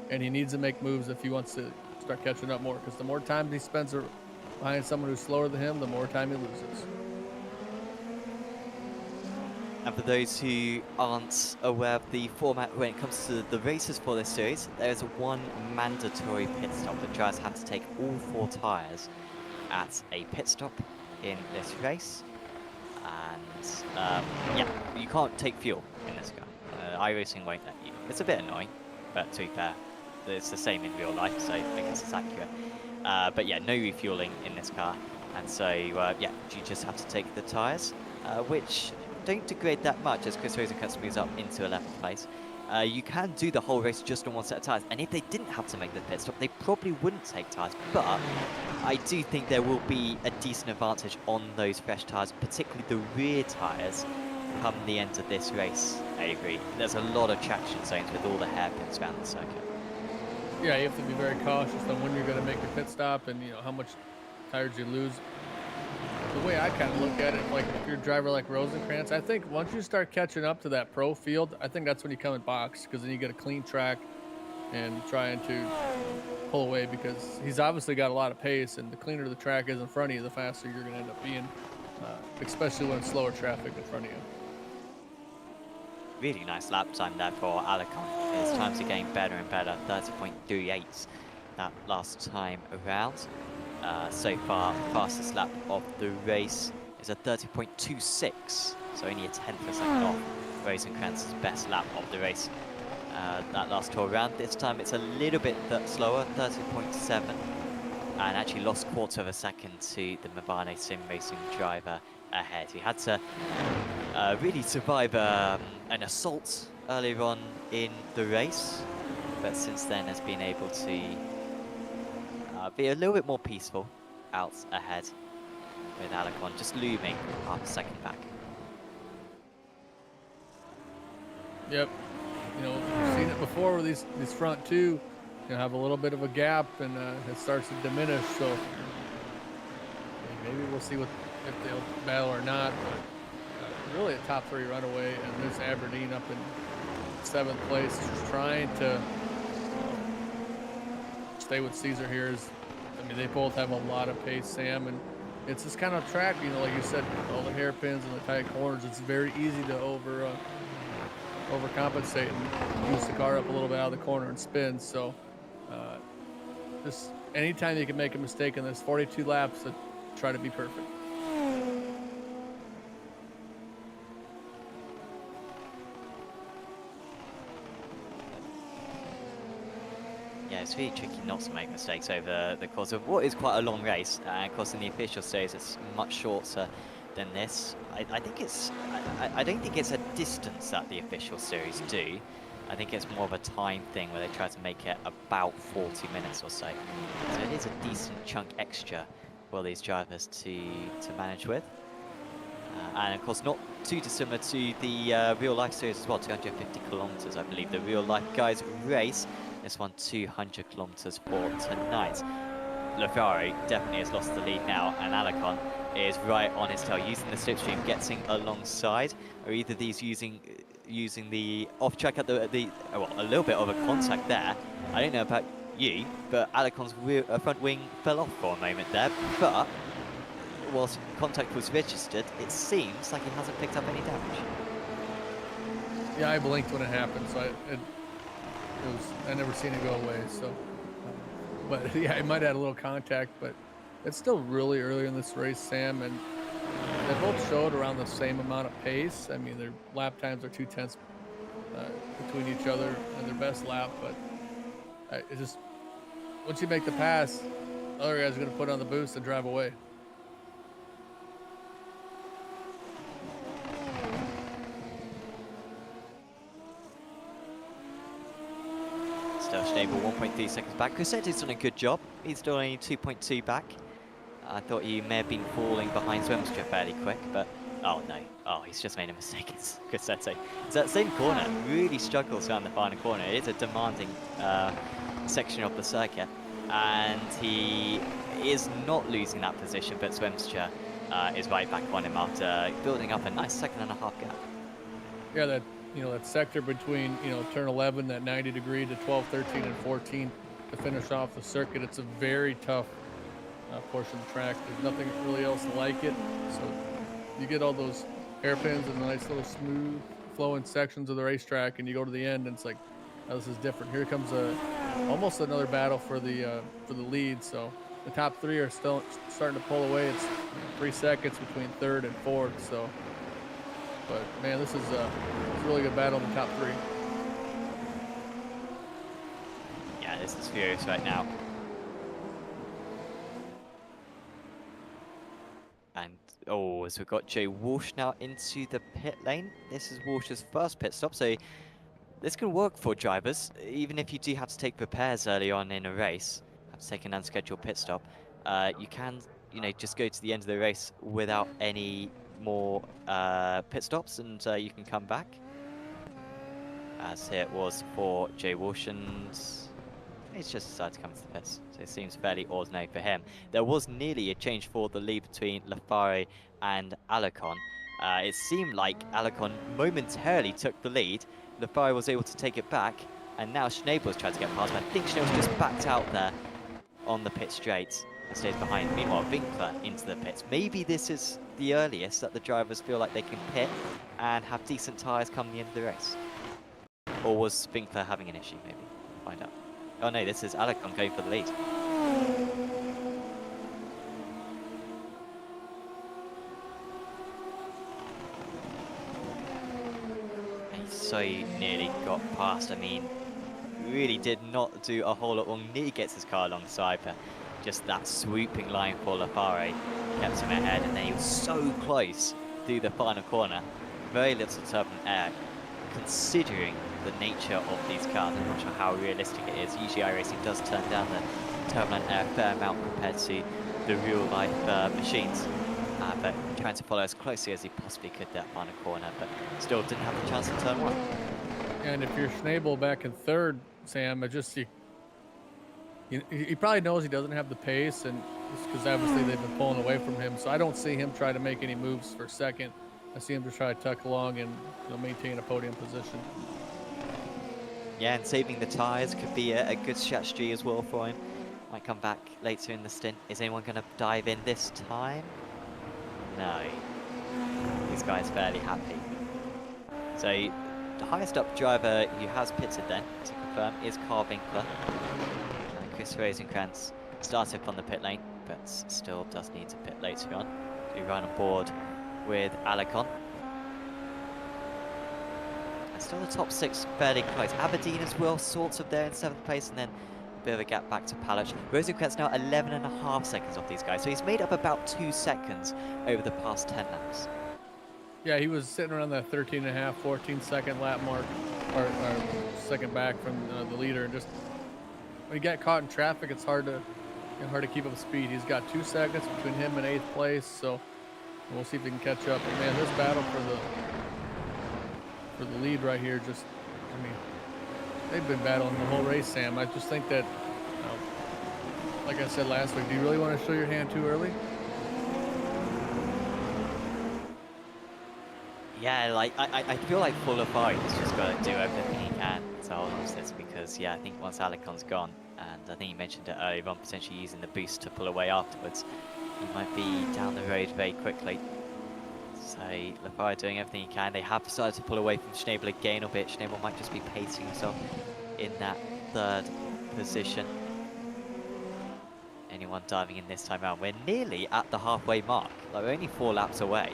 and he needs to make moves if he wants to start catching up more, because the more time he spends behind someone who's slower than him, the more time he loses. And for those who aren't aware of the format when it comes to the races for this series, there is one mandatory pit stop. The drivers have to take all 4 tyres at a pit stop in this race. And yeah, you can't take fuel in this car. iRacing won't let you. It's a bit annoying, but to be fair, it's the same in real life, so I guess it's accurate. But yeah, no refueling in this car. And so, yeah, you just have to take the tyres, which don't degrade that much as Chris Rosenkrantz moves up into 11th place. You can do the whole race just on 1 set of tyres, and if they didn't have to make the pit stop, they probably wouldn't take tyres. But I do think there will be a decent advantage on those fresh tyres, particularly the rear tyres, come the end of this race, I agree. There's a lot of traction zones with all the hairpins around the circuit. Yeah, you have to be very cautious on when you're going to make your pit stop and how much tires you lose. The way I kind of look at it, like if you're a driver like Rosenkrantz, I think once you start catching up to that pro field, I think that's when you come in box, because then you get a clean track and trying to pull away, because he's obviously got a lot of pace, and the cleaner the track is in front of you, the faster you're going to end up being, especially when it's slower traffic in front of you. Really nice lap time there for Alicon. His times are getting better and better, 30.38 that last time around. So far, fastest lap of the race is a 30.26, so only a 10th of a second off Rosenkrantz's best lap of the race that last tour round. This time it's a little bit slower, 30.7, and actually lost 1/4 of a second to the Mabane Sim Racing driver ahead. He had to really survive an assault earlier on in the race, but since then has been able to be a little bit more peaceful out ahead, with Alicon just looming half a second back. Yep, we've seen it before where these front two have a little bit of a gap, and it starts to diminish. So maybe we'll see if they'll battle or not. But really a top 3 runaway, and there's Aberdeen up in 7th place, just trying to stay with Caesar here. I mean, they both have a lot of pace, Sam, and it's this kind of track, like you said, all the hairpins and the tight corners. It's very easy to overcompensate and use the car up a little bit out of the corner and spin. So just anytime you can make a mistake in this 42 laps, try to be perfect. Yeah, it's really tricky not to make mistakes over the course of what is quite a long race. And of course, in the official series, it's much shorter than this. I think it's. I don't think it's a distance that the official series do. I think it's more of a time thing where they try to make it about 40 minutes or so. So it is a decent chunk extra for these drivers to manage with. And of course, not too dissimilar to the real life series as well. 250 kilometers, I believe, the real life guys race. This one 200 kilometers for tonight. Lafari definitely has lost the lead now, and Alicon is right on his tail, using the slipstream, getting alongside, or either these using the off track at the well, a little bit of a contact there. I don't know about you, but Alicon's front wing fell off for a moment there, but whilst contact was registered, it seems like he hasn't picked up any damage. Yeah, I blinked when it happened, so I never seen it go away. So, but yeah, it might have had a little contact, but it's still really early in this race, Sam, and they both showed around the same amount of pace. I mean, their lap times are 2/10 between each other and their best lap, but it's just once you make the pass, the other guys are going to put on the boost and drive away. Still stable, 1.3 seconds back. Cossetti's done a good job. He's still only 2.2 back. I thought he may have been falling behind Rennsport fairly quick, but oh no. Oh, he's just made a mistake. It's Cossetti. It's that same corner. Really struggles around the final corner. It is a demanding section of the circuit, and he is not losing that position, but Rennsport is right back on him after building up a nice 2.5 gap. Yeah, that that sector between turn 11, that 90 degree to 12, 13, and 14 to finish off the circuit. It's a very tough portion of the track. There's nothing really else like it. So you get all those hairpins and nice little smooth flowing sections of the racetrack, and you go to the end, and it's like, oh, this is different. Here comes almost another battle for the lead. So the top three are still starting to pull away. It's 3 seconds between third and fourth. So, but man, this is a really good battle in the top three. Yeah, this is furious right now. And oh, as we've got Jay Walsh now into the pit lane. This is Walsh's first pit stop, so this can work for drivers. Even if you do have to take repairs early on in a race, have to take an unscheduled pit stop, you can, just go to the end of the race without any more pit stops, and you can come back. As it was for Jay Walsh, and he's just decided to come to the pits, so it seems fairly ordinary for him. There was nearly a change for the lead between Lafari and Alicon. It seemed like Alicon momentarily took the lead. Lafari was able to take it back, and now Schnabel's tried to get past, but I think Schnabel's just backed out there on the pit straight and stays behind. Meanwhile, Winkler into the pits. Maybe this is the earliest that the drivers feel like they can pit and have decent tyres come the end of the race. Or was Winkler having an issue, maybe? We'll find out. Oh no, this is Alicon going for the lead. He so nearly got past. I mean, really did not do a whole lot wrong. Nearly gets his car alongside, but just that swooping line for Lafari kept him ahead, and then he was so close through the final corner. Very little turbulent air, considering the nature of these cars. I'm not sure how realistic it is. Usually iRacing does turn down the turbulent air a fair amount compared to the real life machines. But trying to follow as closely as he possibly could that final corner, but still didn't have the chance in turn one. And if you're Schnabel back in third, Sam, he probably knows he doesn't have the pace, and because obviously they've been pulling away from him. So I don't see him try to make any moves for second. I see him just try to tuck along and maintain a podium position. Yeah, and saving the tyres could be a good strategy as well for him. Might come back later in the stint. Is anyone going to dive in this time? No. This guy's fairly happy. So the highest up driver who has pitted then, to confirm, is Carl Winkler. Chris Rosenkrantz started from the pit lane, but still does need to pit later on to run on board with Alicon. And still the top six fairly close. Aberdeen as well, sorts of there in 7th place, and then a bit of a gap back to Palach. Rosenkrantz now 11.5 seconds off these guys, so he's made up about 2 seconds over the past 10 laps. Yeah, he was sitting around that 13.5, 14 second lap mark, or second back from the leader, and just when you get caught in traffic, it's hard to keep up speed. He's got 2 seconds between him and 8th place, so we'll see if he can catch up. But man, this battle for the lead right here, just, I mean, they've been battling the whole race, Sam. I just think that like I said last week, do you really want to show your hand too early? Yeah, like I feel like Full of Fire has just got to do everything he can to hold on to this because yeah, I think once Alicon's gone, and I think you mentioned it earlier on, potentially using the boost to pull away afterwards, he might be down the road very quickly. So Lafire doing everything he can. They have started to pull away from Schnabel again a bit. Schnabel might just be pacing himself in that third position. Anyone diving in this time around? We're nearly at the halfway mark. Like we're only 4 laps away.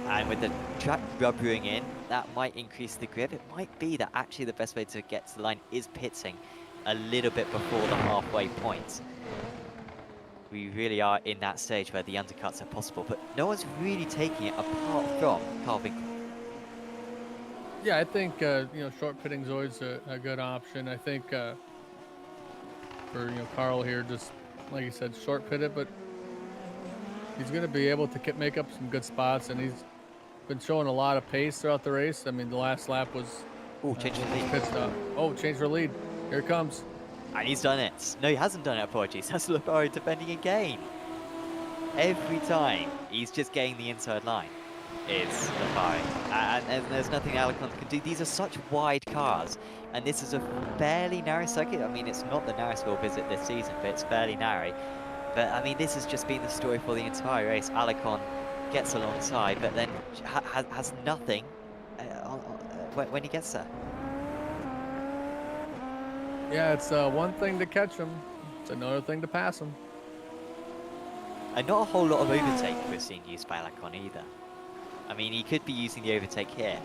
And with the track rubbering in, that might increase the grip. It might be that actually the best way to get to the line is pitting a little bit before the halfway point. We really are in that stage where the undercuts are possible, but no one's really taking it apart from Corby. Yeah, I think short pitting is always a good option. I think for Carl here, just like you said, short pit it, but he's going to be able to make up some good spots, and he's been showing a lot of pace throughout the race. I mean, the last lap was change the lead. pit stop. Oh, change for lead. Here it comes. And he's done it. No, he hasn't done it, apologies. That's Lafaro defending again. Every time, he's just getting the inside line. It's Lafaro. And there's nothing Alicon can do. These are such wide cars. And this is a fairly narrow circuit. I mean, it's not the narrowest we'll visit this season, but it's fairly narrow. But, I mean, this has just been the story for the entire race. Alicon gets alongside, but then has nothing when he gets there. Yeah, it's one thing to catch him. It's another thing to pass him. And not a whole lot of overtake we're seeing used by Alicon either. I mean, he could be using the overtake here,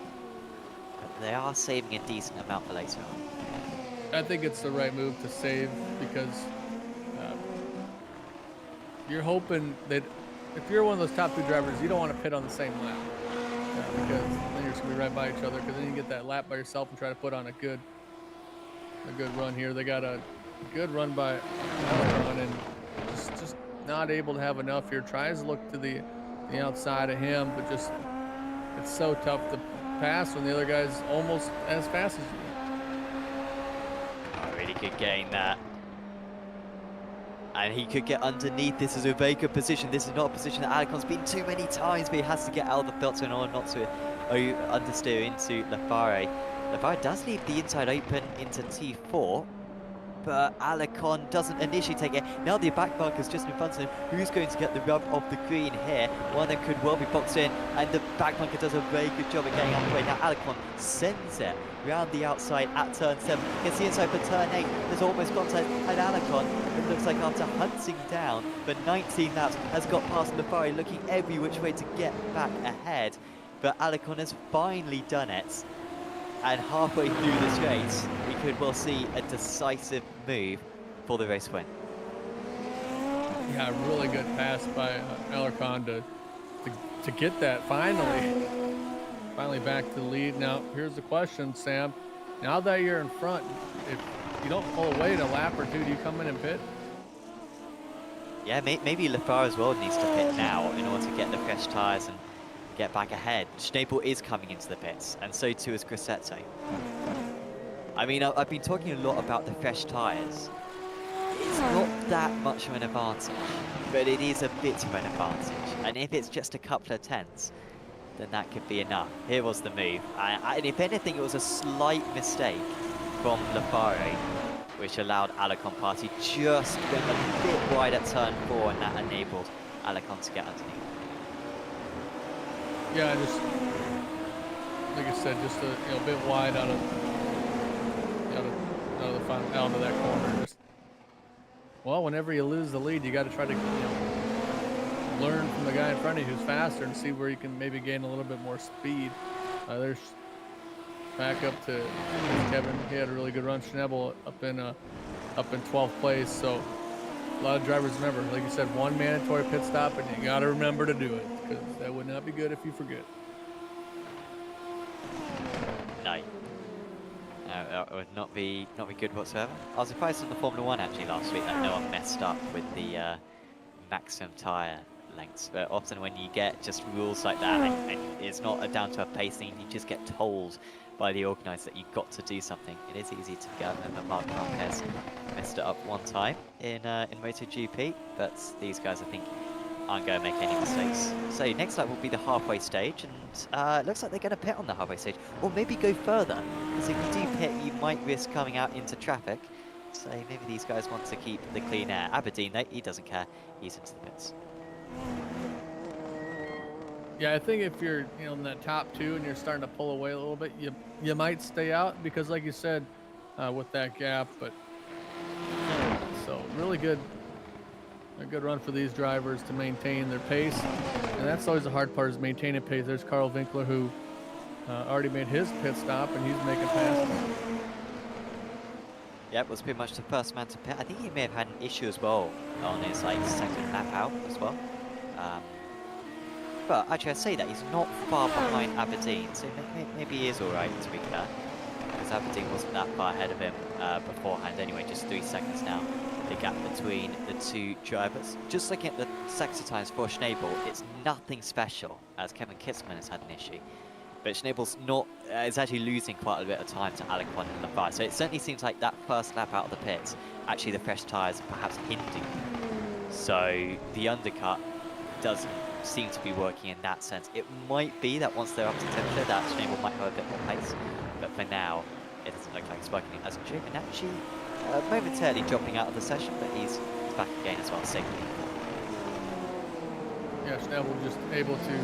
but they are saving a decent amount for later on. I think it's the right move to save because you're hoping that if you're one of those top 2 drivers, you don't want to pit on the same lap because then you're just going to be right by each other because then you get that lap by yourself and try to put on a good run here. They got a good run by Alicon and just not able to have enough here. Tries to look to the outside of him, but just it's so tough to pass when the other guy's almost as fast as you. Oh, really good gain there. And he could get underneath. This is a very good position. This is not a position that Alicon's been too many times, but he has to get out of the filter in order not to understeer into Lafare. Lafare does leave the inside open into T4, but Alicon doesn't initially take it. Now the back marker's just in front of him. Who's going to get the rub of the green here? One that could well be boxed in, and the back marker does a very good job of getting out of the way. Now Alicon sends it round the outside at turn 7. Gets the inside for turn 8. There's almost contact, and Alicon, it looks like after hunting down for 19 laps, has got past Lafare, looking every which way to get back ahead. But Alicon has finally done it. And halfway through this race, we could well see a decisive move for the race win. Yeah, really good pass by Alicon to get that finally back to the lead. Now, here's the question, Sam. Now that you're in front, if you don't pull away in a lap or two, do you come in and pit? Yeah, maybe Lafare as well needs to pit now in order to get the fresh tyres and get back ahead. Schnabel is coming into the pits, and so too is Grassetto. I mean, I've been talking a lot about the fresh tyres. It's not that much of an advantage, but it is a bit of an advantage. And if it's just a couple of tenths, then that could be enough. Here was the move. And if anything, it was a slight mistake from Lafare, which allowed Alicon Party just went a bit wide at turn 4, and that enabled Alicon to get underneath. Yeah, just like I said, just a bit wide out of that corner. Just, well, whenever you lose the lead, you got to try to learn from the guy in front of you who's faster and see where you can maybe gain a little bit more speed. There's back up to Kevin. He had a really good run. Schnabel up in 12th place. So a lot of drivers remember, like you said, one mandatory pit stop, and you got to remember to do it because that would not be good if you forget. No. That would not be good whatsoever. I was surprised on the Formula 1 actually last week that no one messed up with the maximum tyre lengths. But often when you get just rules like that, and it's not down to a pace thing, you just get told by the organizer that you've got to do something. It is easy to get. Remember, Mark Marquez messed it up one time in MotoGP, but these guys, I think, aren't going to make any mistakes. So next up will be the halfway stage, and it looks like they're going to pit on the halfway stage, or maybe go further, because if you do pit, you might risk coming out into traffic. So maybe these guys want to keep the clean air. Aberdeen, though, he doesn't care. He's into the pits. Yeah, I think if you're in that top two and you're starting to pull away a little bit, you might stay out because, like you said, with that gap. But so really good, a good run for these drivers to maintain their pace, and that's always the hard part is maintaining pace. There's Carl Winkler who already made his pit stop and he's making passes. Yep, was pretty much the first man to pit. I think he may have had an issue as well on his second lap out as well. But actually, I say that he's not far behind Aberdeen, so maybe he is all right, to be fair, because Aberdeen wasn't that far ahead of him beforehand anyway, just 3 seconds now, the gap between the two drivers. Just looking at the sector times for Schnabel, it's nothing special, as Kevin Kitzman has had an issue. But Schnabel's not, is actually losing quite a bit of time to Alecon and Lafayette, so it certainly seems like that first lap out of the pits, actually the fresh tyres perhaps hindering him. So the undercut doesn't seem to be working in that sense. It might be that once they're up to temperature that Schnabel might have a bit more pace, but for now it doesn't look like it's working. As Giovinazzi momentarily dropping out of the session, but he's back again as well, safely. Yeah, Schnabel just able to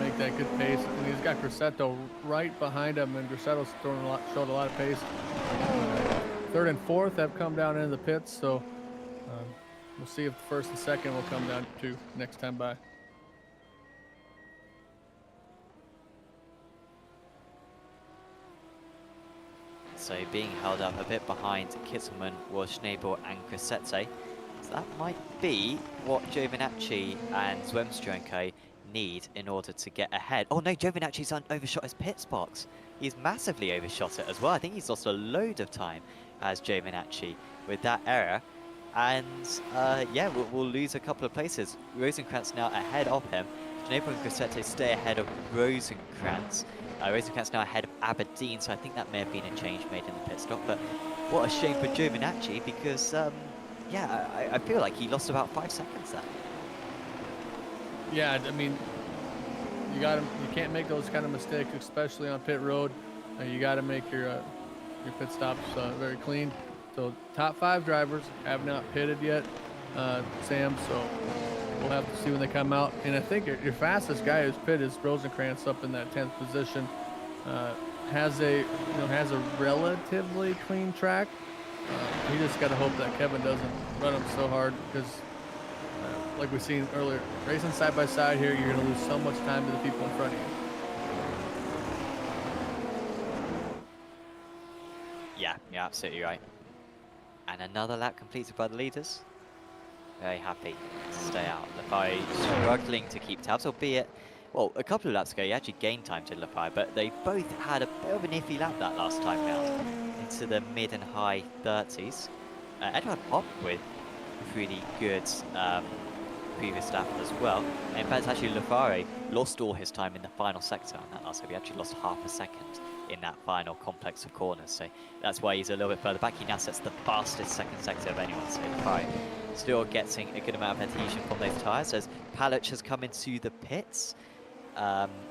make that good pace, and he's got Grassetto right behind him, and Grassetto's showed a lot of pace. Third and fourth have come down into the pits, so we'll see if the first and second will come down to next time by. So being held up a bit behind Kittelman was Schnabel and Grassetto. So that might be what Giovinazzi and Zwemstronko need in order to get ahead. Oh no, Giovinazzi's overshot his pit box. He's massively overshot it as well. I think he's lost a load of time as Giovinazzi with that error. And yeah, we'll lose a couple of places. Rosenkrantz now ahead of him. Schnabel and Grassetto stay ahead of Rosenkrantz. Rosenkrantz now ahead of Aberdeen, so I think that may have been a change made in the pit stop. But what a shame for Giovinazzi because, yeah, I feel like he lost about 5 seconds there. Yeah, I mean, you can't make those kind of mistakes, especially on pit road. You got to make your pit stops very clean. So top 5 drivers have not pitted yet, Sam. So we'll have to see when they come out. And I think your fastest guy who's pit is Rosenkrantz up in that 10th position. Has a relatively clean track. You just got to hope that Kevin doesn't run him so hard because, like we've seen earlier, racing side by side here, you're going to lose so much time to the people in front of you. Yeah, you're absolutely right. And another lap completed by the leaders. Very happy to stay out. Lafay struggling to keep tabs, albeit, well, a couple of laps ago he actually gained time to Lafay, but they both had a bit of an iffy lap that last time round, into the mid and high 30s. Edward Pop with pretty good previous lap as well. And in fact, actually Lafay lost all his time in the final sector on that last lap. He actually lost half a second in that final complex of corners, so that's why he's a little bit further back. He now sets the fastest second sector of anyone, so Lafay still getting a good amount of adhesion from those tyres as Palic has come into the pits.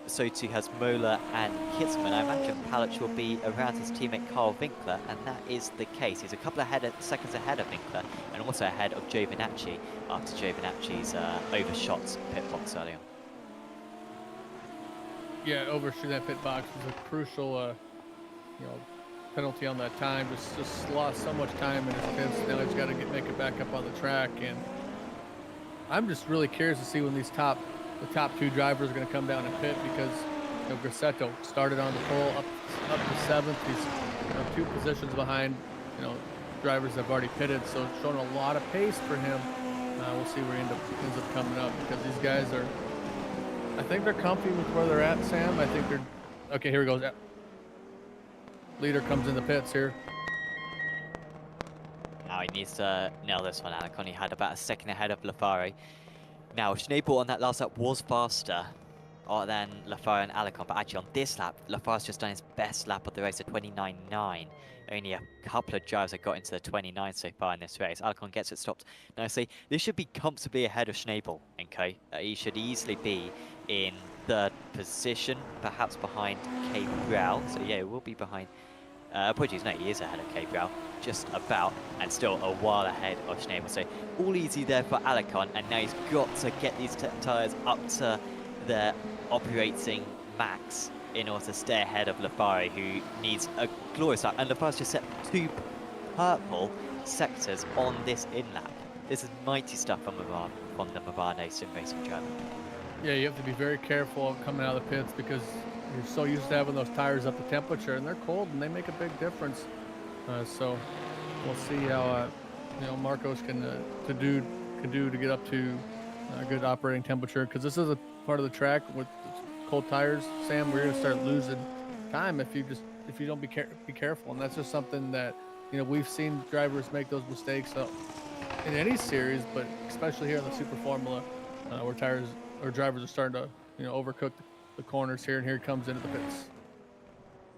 So too has Mola and Kitzman. I imagine Palic will be around his teammate Carl Winkler, and that is the case. He's a couple of seconds ahead of Winkler and also ahead of Giovinazzi after Giovinazzi's overshot pit box earlier. Yeah, overshooting that pit box was a crucial penalty on that time. Just lost so much time in his pits. Now he's got to make it back up on the track, and I'm just really curious to see when the top 2 drivers are going to come down and pit because Grassetto started on the pole up to 7th. He's 2 positions behind drivers that have already pitted, so it's showing a lot of pace for him. We'll see where he ends up coming up because these guys are, I think they're comfy with where they're at, Sam. I think they're okay. Here we go. Leader comes in the pits here. Now he needs to nail this one. Alecon, he had about a second ahead of Lafare. Now, Schnabel on that last lap was faster, than Lafar and Alicon. But actually on this lap, Lafar's just done his best lap of the race at 29.9. Only a couple of drivers have got into the 29 so far in this race. Alicon gets it stopped nicely. This should be comfortably ahead of Schnabel and Co. He should easily be in third position, perhaps behind K. Brow. So yeah, it will be behind. Apologies, no, he is ahead of K. Brow, just about, and still a while ahead of Schnabel. So all easy there for Alicon, and now he's got to get these tyres up to their operating max in order to stay ahead of Lafari, who needs a glorious lap. And Lafari's just set 2 purple sectors on this in-lap. This is mighty stuff from the Mavano sim racing driver. Yeah, you have to be very careful coming out of the pits because you're so used to having those tires up to temperature, and they're cold, and they make a big difference. So we'll see how Marcos can do to get up to a good operating temperature, because this is a part of the track with cold tires, Sam. We're going to start losing time if you don't be careful, and that's just something that we've seen drivers make those mistakes in any series, but especially here in the Super Formula, where drivers are starting to overcook the corners here, and here he comes into the pits.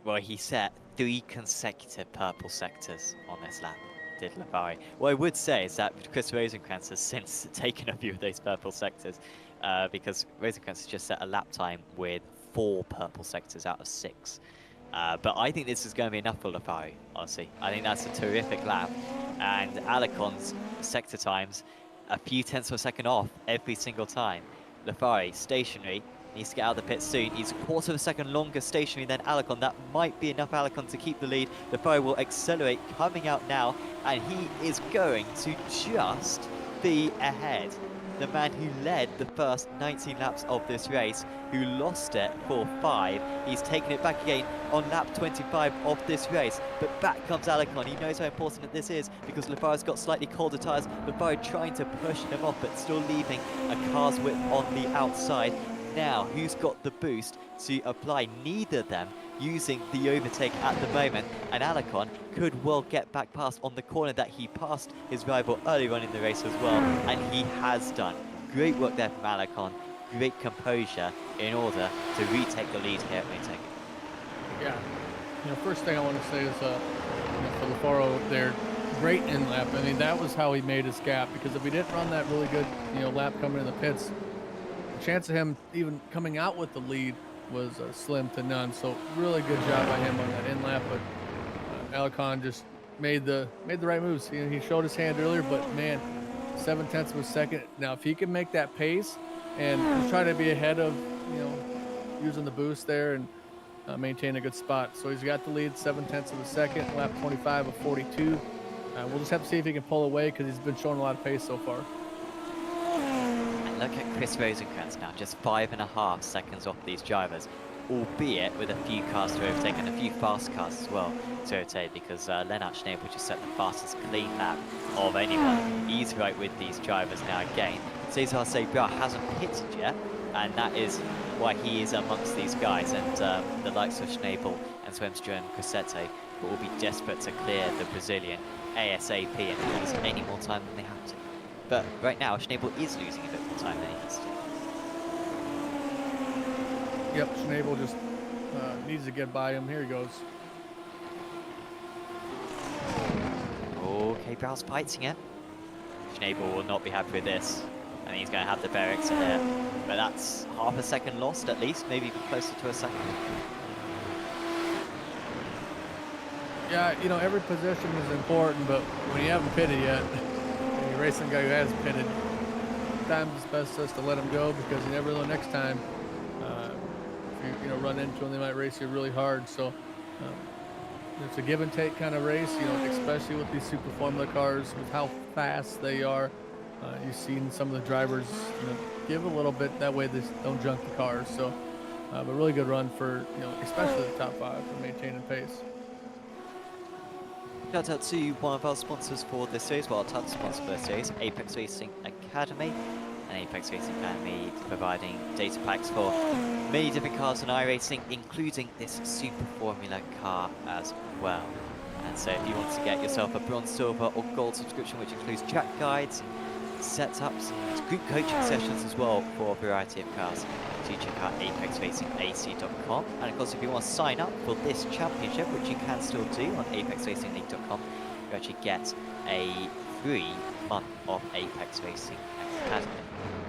Well, he set 3 consecutive purple sectors on this lap, did Lafari. What I would say is that Chris Rosenkrantz has since taken a few of those purple sectors, because Rosenkrantz has just set a lap time with 4 purple sectors out of 6. But I think this is going to be enough for Lafari, honestly. I think that's a terrific lap. And Alicon's sector times a few tenths of a second off every single time. Lafari, stationary, needs to get out of the pit soon. He's a quarter of a second longer stationary than Alicon. That might be enough Alicon to keep the lead. Lafari will accelerate, coming out now, and he is going to just be ahead. The man who led the first 19 laps of this race, who lost it for 5. He's taken it back again on lap 25 of this race. But back comes Alicon. He knows how important that this is because Lafari's got slightly colder tyres. Lafari trying to push him off, but still leaving a car's width on the outside. Now, who's got the boost to apply? Neither of them using the overtake at the moment, and Alicon could well get back past on the corner that he passed his rival earlier on in the race as well, and he has done. Great work there from Alicon, great composure in order to retake the lead here at Motegi. Yeah, first thing I want to say is for Lafaro there, great in lap. I mean, that was how he made his gap, because if he didn't run that really good lap coming in the pits, the chance of him even coming out with the lead was slim to none. So really good job by him on that in lap, but Alicon just made the right moves. He showed his hand earlier, but man, 0.7 of a second. Now if he can make that pace and just try to be ahead of using the boost there and maintain a good spot. So he's got the lead, 0.7 of a second, lap 25 of 42. We'll just have to see if he can pull away, because he's been showing a lot of pace so far. Look at Chris Rosenkrantz now, just 5.5 seconds off these drivers, albeit with a few cars to overtake and a few fast cars as well to overtake, because Lennart Schnabel just set the fastest clean lap of anyone. He's right with these drivers now again. Cesar Sebra hasn't pitted yet, and that is why he is amongst these guys, and the likes of Schnabel and Swemstra and Cossetto will be desperate to clear the Brazilian ASAP and lose any more time than they have to. But right now, Schnabel is losing a bit more time than he has to. Yep, Schnabel just needs to get by him. Here he goes. Okay, Brow's fighting it. Schnabel will not be happy with this. I think he's going to have the bare exit here. But that's half a second lost at least, maybe even closer to a second. Yeah, every position is important, but when you haven't pitted yet, you're racing a guy who has pitted, sometimes it's best just to let him go, because you never know next time. If you run into him, they might race you really hard. So it's a give and take kind of race, especially with these Super Formula cars, with how fast they are. You've seen some of the drivers give a little bit, that way they don't junk the cars. So, but really good run for especially the top 5 for maintaining pace. Shout out to one of our sponsors for this series, well, our title sponsor for this series, Apex Racing Academy. And Apex Racing Academy providing data packs for many different cars in iRacing, including this Super Formula car as well. And so if you want to get yourself a bronze, silver or gold subscription, which includes track guides, set up some group coaching sessions as well for a variety of cars. Do check out apexracingac.com. And of course, if you want to sign up for this championship, which you can still do on apexracingleague.com, you actually get a free month of Apex Racing Academy.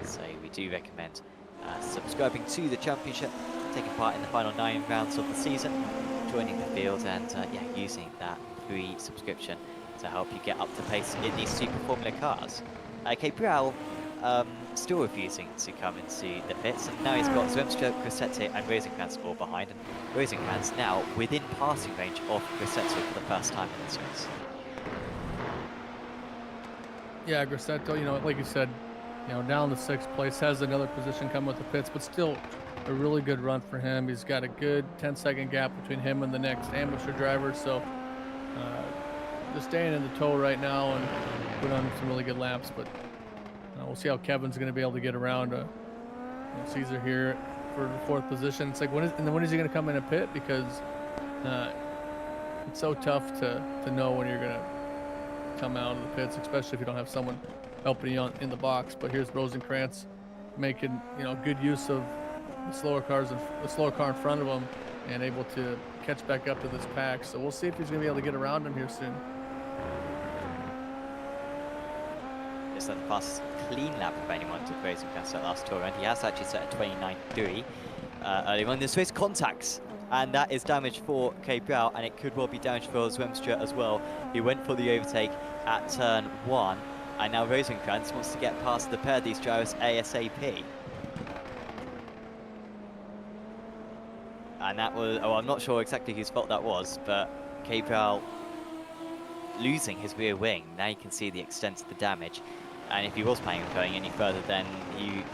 So we do recommend subscribing to the championship, taking part in the final 9 rounds of the season, joining the field, and yeah, using that free subscription to help you get up to pace in these Super Formula cars. Cabral still refusing to come into the pits, and now he's got Rennsport, Grosseto and Rosenkrantz all behind, and Rosenkrantz now within passing range of Grosseto for the first time in this race. Yeah, Grosseto, you know, like you said, you know, down to 6th place, has another position coming with the pits, but still a really good run for him. He's got a good 10-second gap between him and the next amateur driver, so just staying in the tow right now and put on some really good laps, but we'll see how Kevin's going to be able to get around. You know, Caesar here for the 4th position. It's like, when is he going to come in a pit? Because it's so tough to know when you're going to come out of the pits, especially if you don't have someone helping you in the box. But here's Rosenkrantz making, you know, good use of the slower cars and the slower car in front of him, and able to catch back up to this pack. So we'll see if he's going to be able to get around him here soon. It's the fastest clean lap of anyone to Rosenkrantz that last tour, and he has actually set a 29.3 earlier on. This race contacts, and that is damage for Cabral, and it could well be damage for Rennsport as well. He went for the overtake at turn 1, and now Rosenkrantz wants to get past the pair of these drivers ASAP. And that was, oh, I'm not sure exactly whose fault that was, but Cabral losing his rear wing. Now you can see the extent of the damage. And if he was planning on going any further than he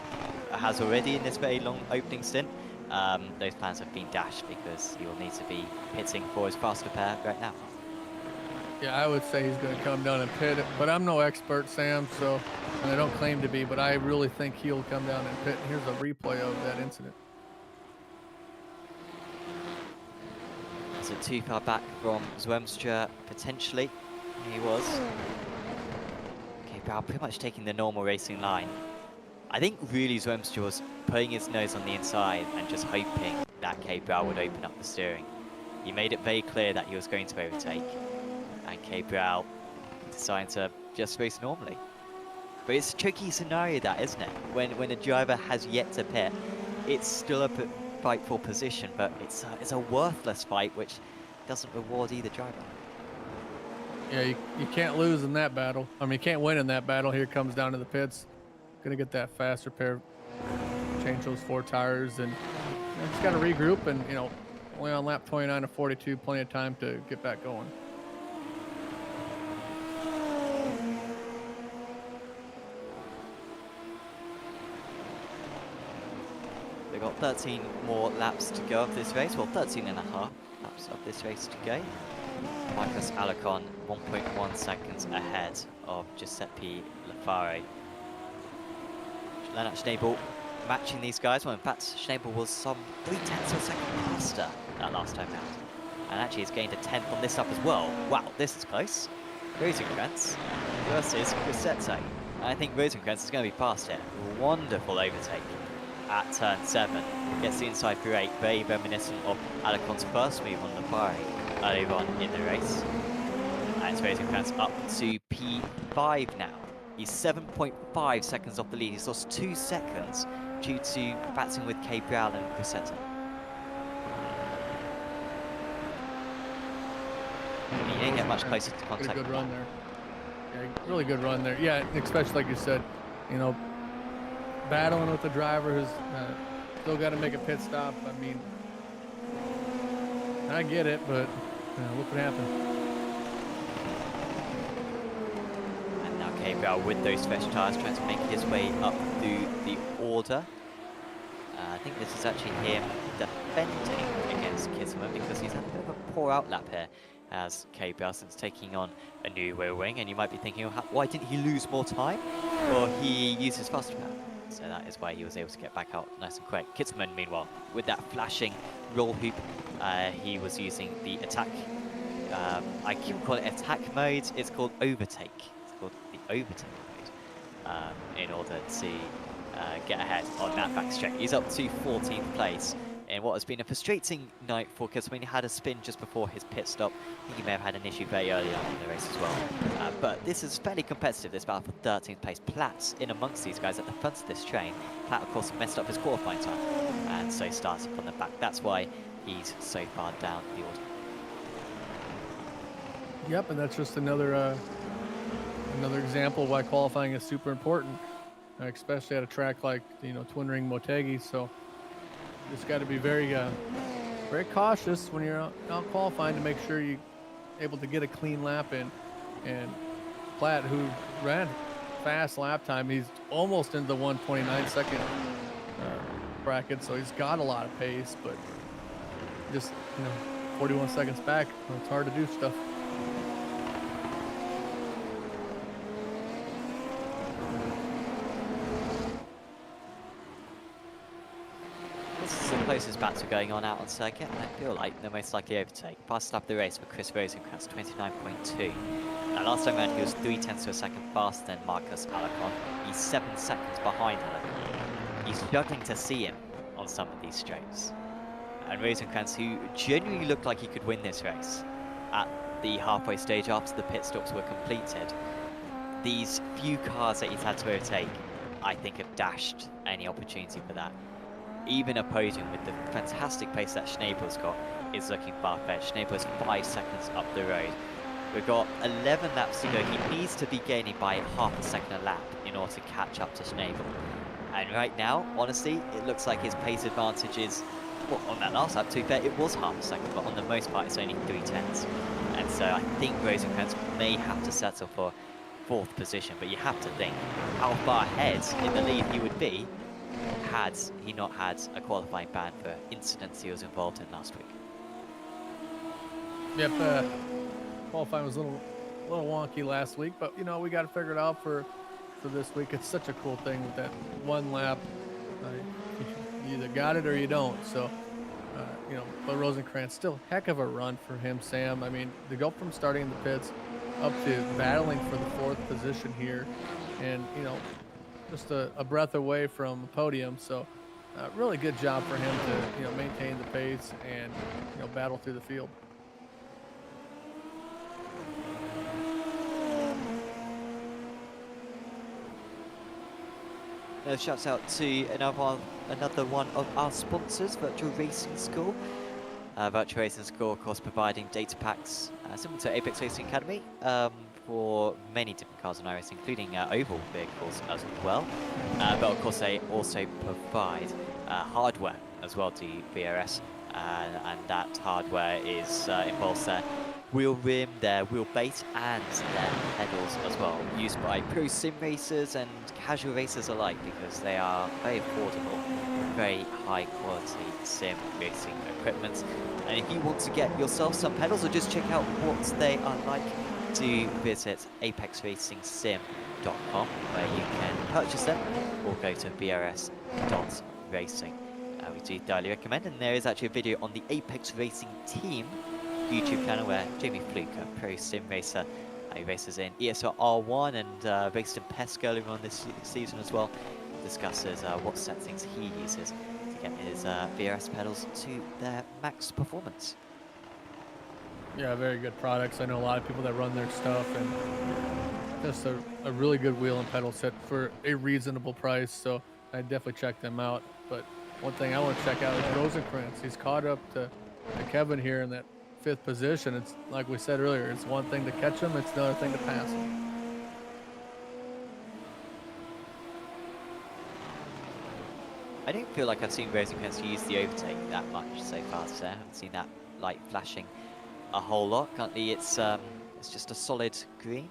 has already in this very long opening stint, those plans have been dashed, because he will need to be pitting for his faster pair right now. Yeah, I would say he's going to come down and pit it, but I'm no expert, Sam, so, and I don't claim to be, but I really think he'll come down and pit. Here's a replay of that incident. So too far back from Rennsport, potentially. He was. Cabral pretty much taking the normal racing line. I think really Rennsport was putting his nose on the inside and just hoping that Cabral would open up the steering. He made it very clear that he was going to overtake, and Cabral decided to just race normally. But it's a tricky scenario, that, isn't it? When a driver has yet to pit, it's still a fight for position, but it's a worthless fight, which doesn't reward either driver. Yeah, you can't lose in that battle. I mean, you can't win in that battle. Here comes down to the pits. Gonna get that faster pair, change those 4 tires, and just got to regroup. And you know, only on lap 29 of 42, plenty of time to get back going. They've got 13 more laps to go of this race. Well, 13 and a half laps of this race to go. Marcus Alarcon 1.1 seconds ahead of Giuseppe Lafare. Lennart Schnabel matching these guys. Well, in fact, Schnabel was some 0.3 of a second faster that last time out. And actually has gained a 10th on this up as well. Wow, this is close. Rosenkrantz versus Grosseto. And I think Rosenkrantz is going to be past here. Wonderful overtake at turn 7. Gets the inside through 8, very reminiscent of Alarcon's first move on Lafare earlier on in the race. And it's Rosenkrantz up to P5 now. He's 7.5 seconds off the lead. He's lost 2 seconds due to battling with Cabral and Grosseto. He didn't get much closer to contact. Good run there. Yeah, really good run there. Yeah, especially like you said, you know, battling with the driver who's still got to make a pit stop. I mean, I get it, but look what happened. Cabral with those fresh tyres trying to make his way up through the order. I think this is actually him defending against Kisman, because he's had a bit of a poor outlap here as Cabral since taking on a new rear wing. And you might be thinking, why didn't he lose more time? Well, he used his faster power, so that is why he was able to get back out nice and quick. Kisman, meanwhile, with that flashing roll hoop, he was using the attack. I keep calling it attack mode. It's called overtake. Overtake mode. in order to get ahead on that back straight. He's up to 14th place in what has been a frustrating night for Chris. He had a spin just before his pit stop. I think he may have had an issue very early on in the race as well. But this is fairly competitive, this battle for 13th place. Platt's in amongst these guys at the front of this train. Platt, of course, messed up his qualifying time, and so starts up on the back. That's why he's so far down the order. Yep, and that's just another example of why qualifying is super important, especially at a track like Twin Ring Motegi. So just got to be very cautious when you're out qualifying to make sure you're able to get a clean lap in. And Platt, who ran fast lap time, he's almost in the 1:29 bracket, so he's got a lot of pace, but just 41 seconds back, it's hard to do stuff. This is the closest battle going on out on circuit, and I feel like the most likely overtake. Fastest lap of the race for Chris Rosenkrantz, 29.2. Now, last time around, he was 0.3 of a second faster than Marcus Alacon. He's 7 seconds behind Alacon. He's struggling to see him on some of these straights. And Rosenkrantz, who genuinely looked like he could win this race at the halfway stage after the pit stops were completed, these few cars that he's had to overtake, I think, have dashed any opportunity for that. Even a podium with the fantastic pace that Schnabel's got is looking far-fetched. Schnabel's 5 seconds up the road. We've got 11 laps to go. He needs to be gaining by half a second a lap in order to catch up to Schnabel. And right now, honestly, it looks like his pace advantage is, well, on that last lap, to be fair, it was half a second, but on the most part, it's only 3/10. And so I think Rosenkrantz may have to settle for 4th position, but you have to think how far ahead in the lead he would be had he not had a qualifying ban for incidents he was involved in last week. Yep, qualifying was a little wonky last week, but we got to figure it out for this week. It's such a cool thing with that one lap. You either got it or you don't. So, but Rosenkrantz, still heck of a run for him, Sam. I mean, to go from starting in the pits up to battling for the 4th position here, and just a breath away from the podium. So, really good job for him to maintain the pace and battle through the field. Shouts out to another one of our sponsors, Virtual Racing School. Virtual Racing School, of course, providing data packs similar to Apex Racing Academy for many different cars on iRacing, including oval vehicles as well. But of course, they also provide hardware as well to VRS, and that hardware involves their wheel rim, their wheelbase, and their pedals as well, used by pro sim racers and casual racers alike, because they are very affordable, very high quality sim racing equipment. And if you want to get yourself some pedals or just check out what they are like, do visit apexracingsim.com, where you can purchase them, or go to brs.racing. We do thoroughly recommend, and there is actually a video on the Apex Racing Team YouTube channel where Jamie Fluke, a pro sim racer, he races in ESR R1 and raced in PESC earlier on this season as well, discusses what settings he uses to get his VRS pedals to their max performance. Yeah, very good products. I know a lot of people that run their stuff, and just a really good wheel and pedal set for a reasonable price. So I definitely check them out. But one thing I want to check out is Rosenkrantz. He's caught up to Kevin here in that 5th position. It's like we said earlier, it's one thing to catch him, it's another thing to pass him. I don't feel like I've seen Rosenkrantz use the overtake that much so far today. I haven't seen that light flashing a whole lot. Currently it's just a solid green.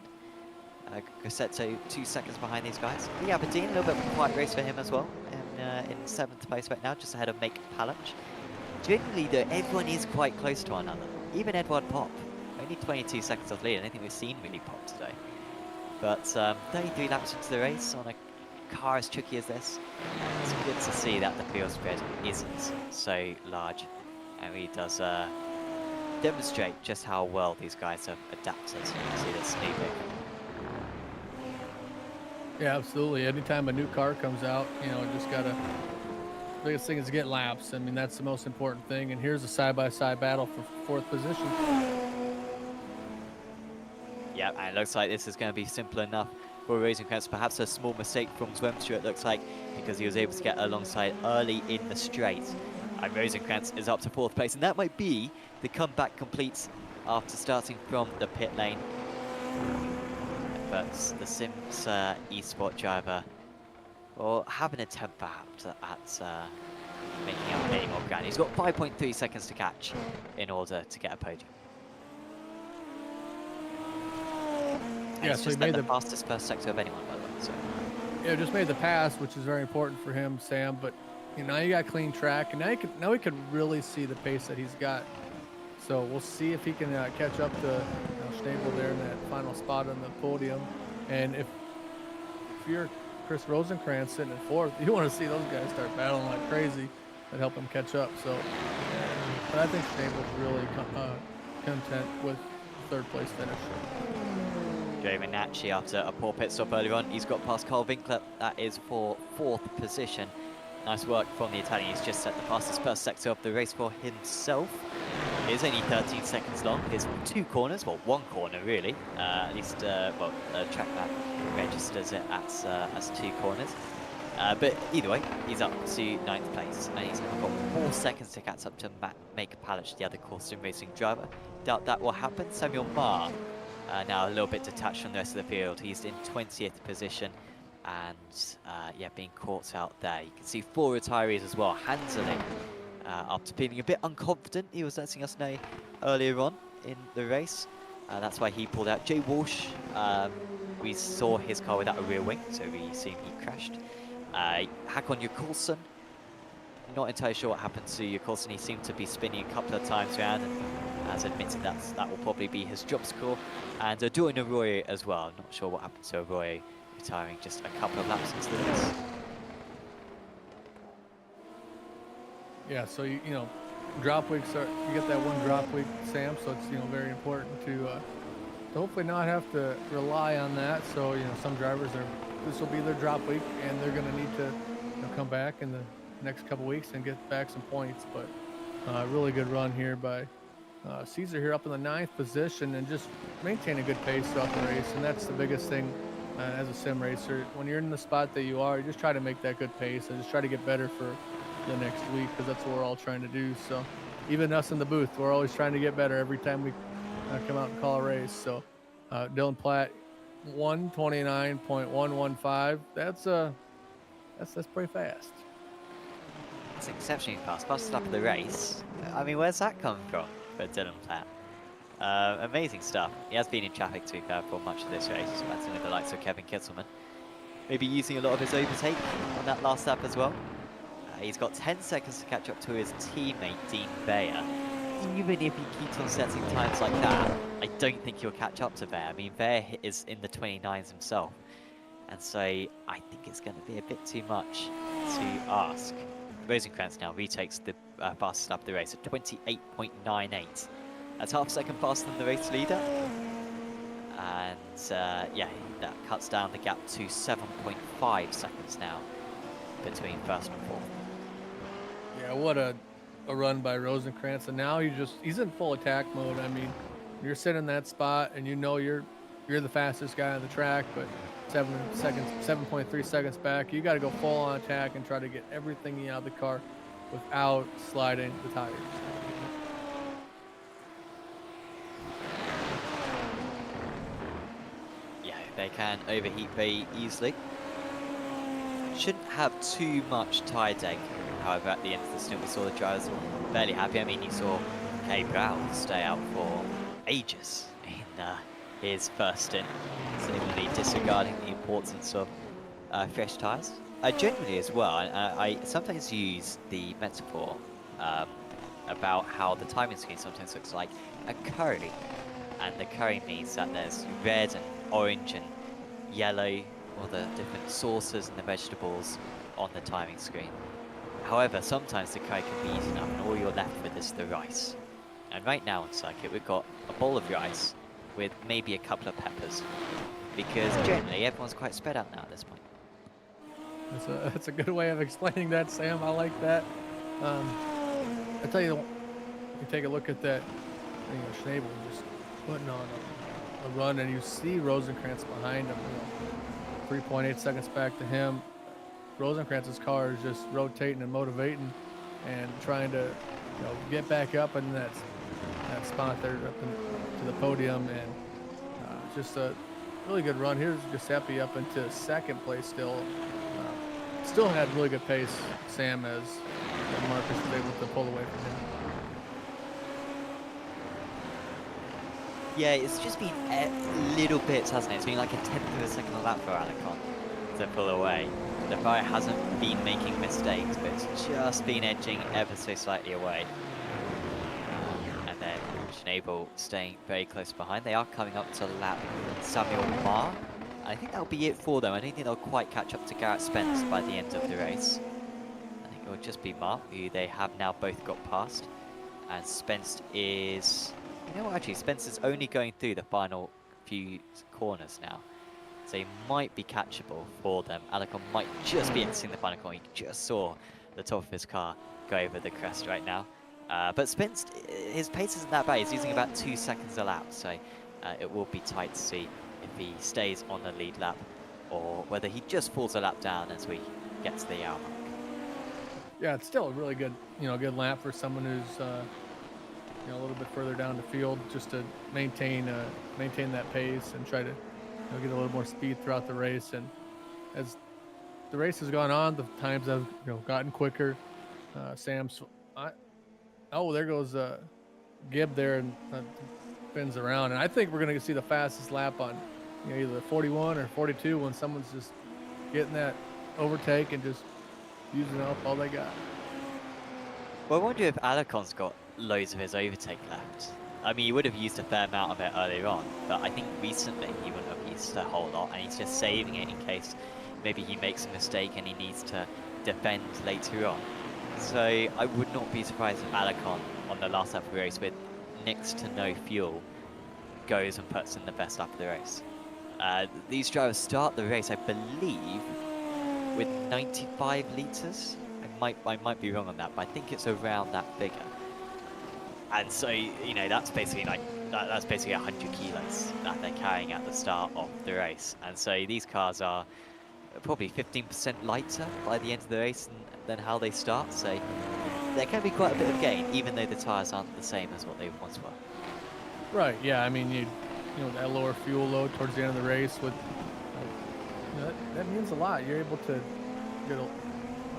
Grosseto 2 seconds behind these guys. The Aberdeen, a little bit of a quiet race for him as well, in 7th place right now, just ahead of Make Palach. Generally though, everyone is quite close to one another. Even Edward Pop, only 22 seconds off lead. I don't think we've seen really Pop today. But 33 laps into the race on a car as tricky as this, it's good to see that the field spread isn't so large, and he does demonstrate just how well these guys have adapted to this new vehicle. Yeah, absolutely. Anytime a new car comes out, you know, just gotta. Biggest thing is to get laps. I mean, that's the most important thing. And here's a side-by-side battle for fourth position. Yeah, and it looks like this is going to be simple enough for Rosenkrantz. Perhaps a small mistake from Rennsport, it looks like, because he was able to get alongside early in the straight. And Rosenkrantz is up to fourth place, and that might be the comeback completes after starting from the pit lane. But the Sims eSport driver will have an attempt perhaps at making up any more ground. He's got 5.3 seconds to catch in order to get a podium. Yeah, so he made the fastest first sector of anyone, by the way. So. Yeah, just made the pass, which is very important for him, Sam. But you know, now you got clean track, and now we can really see the pace that he's got. So we'll see if he can catch up to Schnabel there in that final spot on the podium. And if you're Chris Rosenkrantz sitting in fourth, you want to see those guys start battling like crazy and help him catch up. So, but I think Schnabel's really content with third place finish. Joe Minacci, after a poor pit stop earlier on, he's got past Carl Winkler. That is for fourth position. Nice work from the Italian. He's just set the fastest first sector of the race for himself. It is only 13 seconds long. His two corners, well, one corner really, at least, track map registers it as two corners. But either way, he's up to 9th place, and he's got 4 seconds to catch up to make Palic, the other course sim racing driver. Doubt that will happen. Samuel Marr, now a little bit detached from the rest of the field. He's in 20th position, and yeah, being caught out there. You can see 4 retirees as well. Hanseling, after feeling a bit unconfident, he was letting us know earlier on in the race. That's why he pulled out. Jay Walsh, we saw his car without a rear wing, so we assume he crashed. Hakon Jökulsson, not entirely sure what happened to Jökulsson. He seemed to be spinning a couple of times around, and has admitted that will probably be his job score. And Dorian Arroyo as well. Not sure what happened to Arroyo, retiring just a couple of laps into the race. Yeah, so you know, drop weeks are, you get that one drop week, Sam. So it's very important to hopefully not have to rely on that. So some drivers this will be their drop week, and they're going to need to come back in the next couple weeks and get back some points. But really good run here by Caesar here up in the 9th position, and just maintain a good pace throughout the race. And that's the biggest thing as a sim racer. When you're in the spot that you are, you just try to make that good pace and just try to get better for the next week, because that's what we're all trying to do. So even us in the booth, we're always trying to get better every time we come out and call a race. So Dylan Platt, 1:29.115. That's pretty fast. It's exceptionally fast. Fastest lap of the race. I mean, where's that come from for Dylan Platt? Amazing stuff. He has been in traffic, to be fair, for much of this race, battling with the likes of Kevin Kittelman. Maybe using a lot of his overtake on that last lap as well. He's got 10 seconds to catch up to his teammate, Dean Bayer. Even if he keeps on setting times like that, I don't think he'll catch up to Bayer. I mean, Bayer is in the 29s himself. And so I think it's going to be a bit too much to ask. Rosenkrantz now retakes the fastest lap of the race at 28.98. That's half a second faster than the race leader. And yeah, that cuts down the gap to 7.5 seconds now between first and fourth. Yeah, what a run by Rosenkrantz, and now he's in full attack mode. I mean, you're sitting in that spot, and you're the fastest guy on the track, but 7.3 seconds back. You got to go full on attack and try to get everything out of the car without sliding the tires. Yeah, they can overheat very easily. Shouldn't have too much tire deg. However, at the end of the stint, we saw the drivers fairly happy. I mean, you saw Kay Brown stay out for ages in his first stint, seemingly disregarding the importance of fresh tyres. Generally as well, I sometimes use the metaphor about how the timing screen sometimes looks like a curry. And the curry means that there's red and orange and yellow, all the different sauces and the vegetables on the timing screen. However, sometimes the curry can be eaten up and all you're left with is the rice. And right now on circuit, we've got a bowl of rice with maybe a couple of peppers, because generally everyone's quite spread out now at this point. That's a good way of explaining that, Sam. I like that. I tell you, you take a look at that, Schnabel just putting on a run, and you see Rosenkrantz behind him. 3.8 seconds back to him. Rosenkrantz's car is just rotating and motivating, and trying to get back up in that spot there up to the podium, and just a really good run. Here's Giuseppe up into second place still. Still had really good pace, Sam, as Marcus was able to pull away from him. Yeah, it's just been little bits, hasn't it? It's been like a 10th of a second a lap for Alicon to pull away. The car hasn't been making mistakes, but it's just been edging ever so slightly away. And then Schnabel staying very close behind. They are coming up to lap Samuel Marr. I think that'll be it for them. I don't think they'll quite catch up to Garrett Spence by the end of the race. I think it will just be Marr, who they have now both got past. And Spence is... actually, Spence is only going through the final few corners now. So he might be catchable for them. Alicon might just be exiting the final corner. You just saw the top of his car go over the crest right now. But Spence, his pace isn't that bad. He's using about 2 seconds a lap. So it will be tight to see if he stays on the lead lap or whether he just falls a lap down as we get to the hour mark. Yeah, it's still a really good, good lap for someone who's, a little bit further down the field, just to maintain that pace and try to get a little more speed throughout the race. And as the race has gone on, the times have gotten quicker. There goes Gibb there, and spins around, and I think we're going to see the fastest lap on either 41 or 42 when someone's just getting that overtake and just using up all they got. Well, I wonder if Alicon's got loads of his overtake left. I mean, he would have used a fair amount of it earlier on, but I think recently he wouldn't have used a whole lot, and he's just saving it in case maybe he makes a mistake and he needs to defend later on. So I would not be surprised if Alicon on the last lap of the race with next to no fuel goes and puts in the best lap of the race. These drivers start the race, I believe, with 95 litres. I might be wrong on that, but I think it's around that figure. And so, that's basically that's basically 100 kilos that they're carrying at the start of the race. And so these cars are probably 15% lighter by the end of the race than how they start. So there can be quite a bit of gain, even though the tyres aren't the same as what they once were. Right. Yeah. I mean, that lower fuel load towards the end of the race with that means a lot. You're able to get a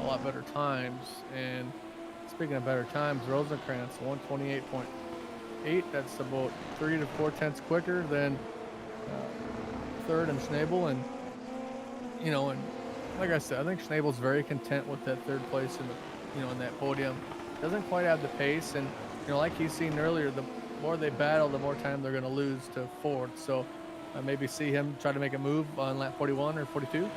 lot better times. And speaking of better times, Rosenkrantz 128.8. That's about 3 to 4 tenths quicker than third and Schnabel. And and like I said, I think Schnabel's very content with that third place in the in that podium. Doesn't quite have the pace, and like he's seen earlier, the more they battle, the more time they're going to lose to fourth. So maybe see him try to make a move on lap 41 or 42.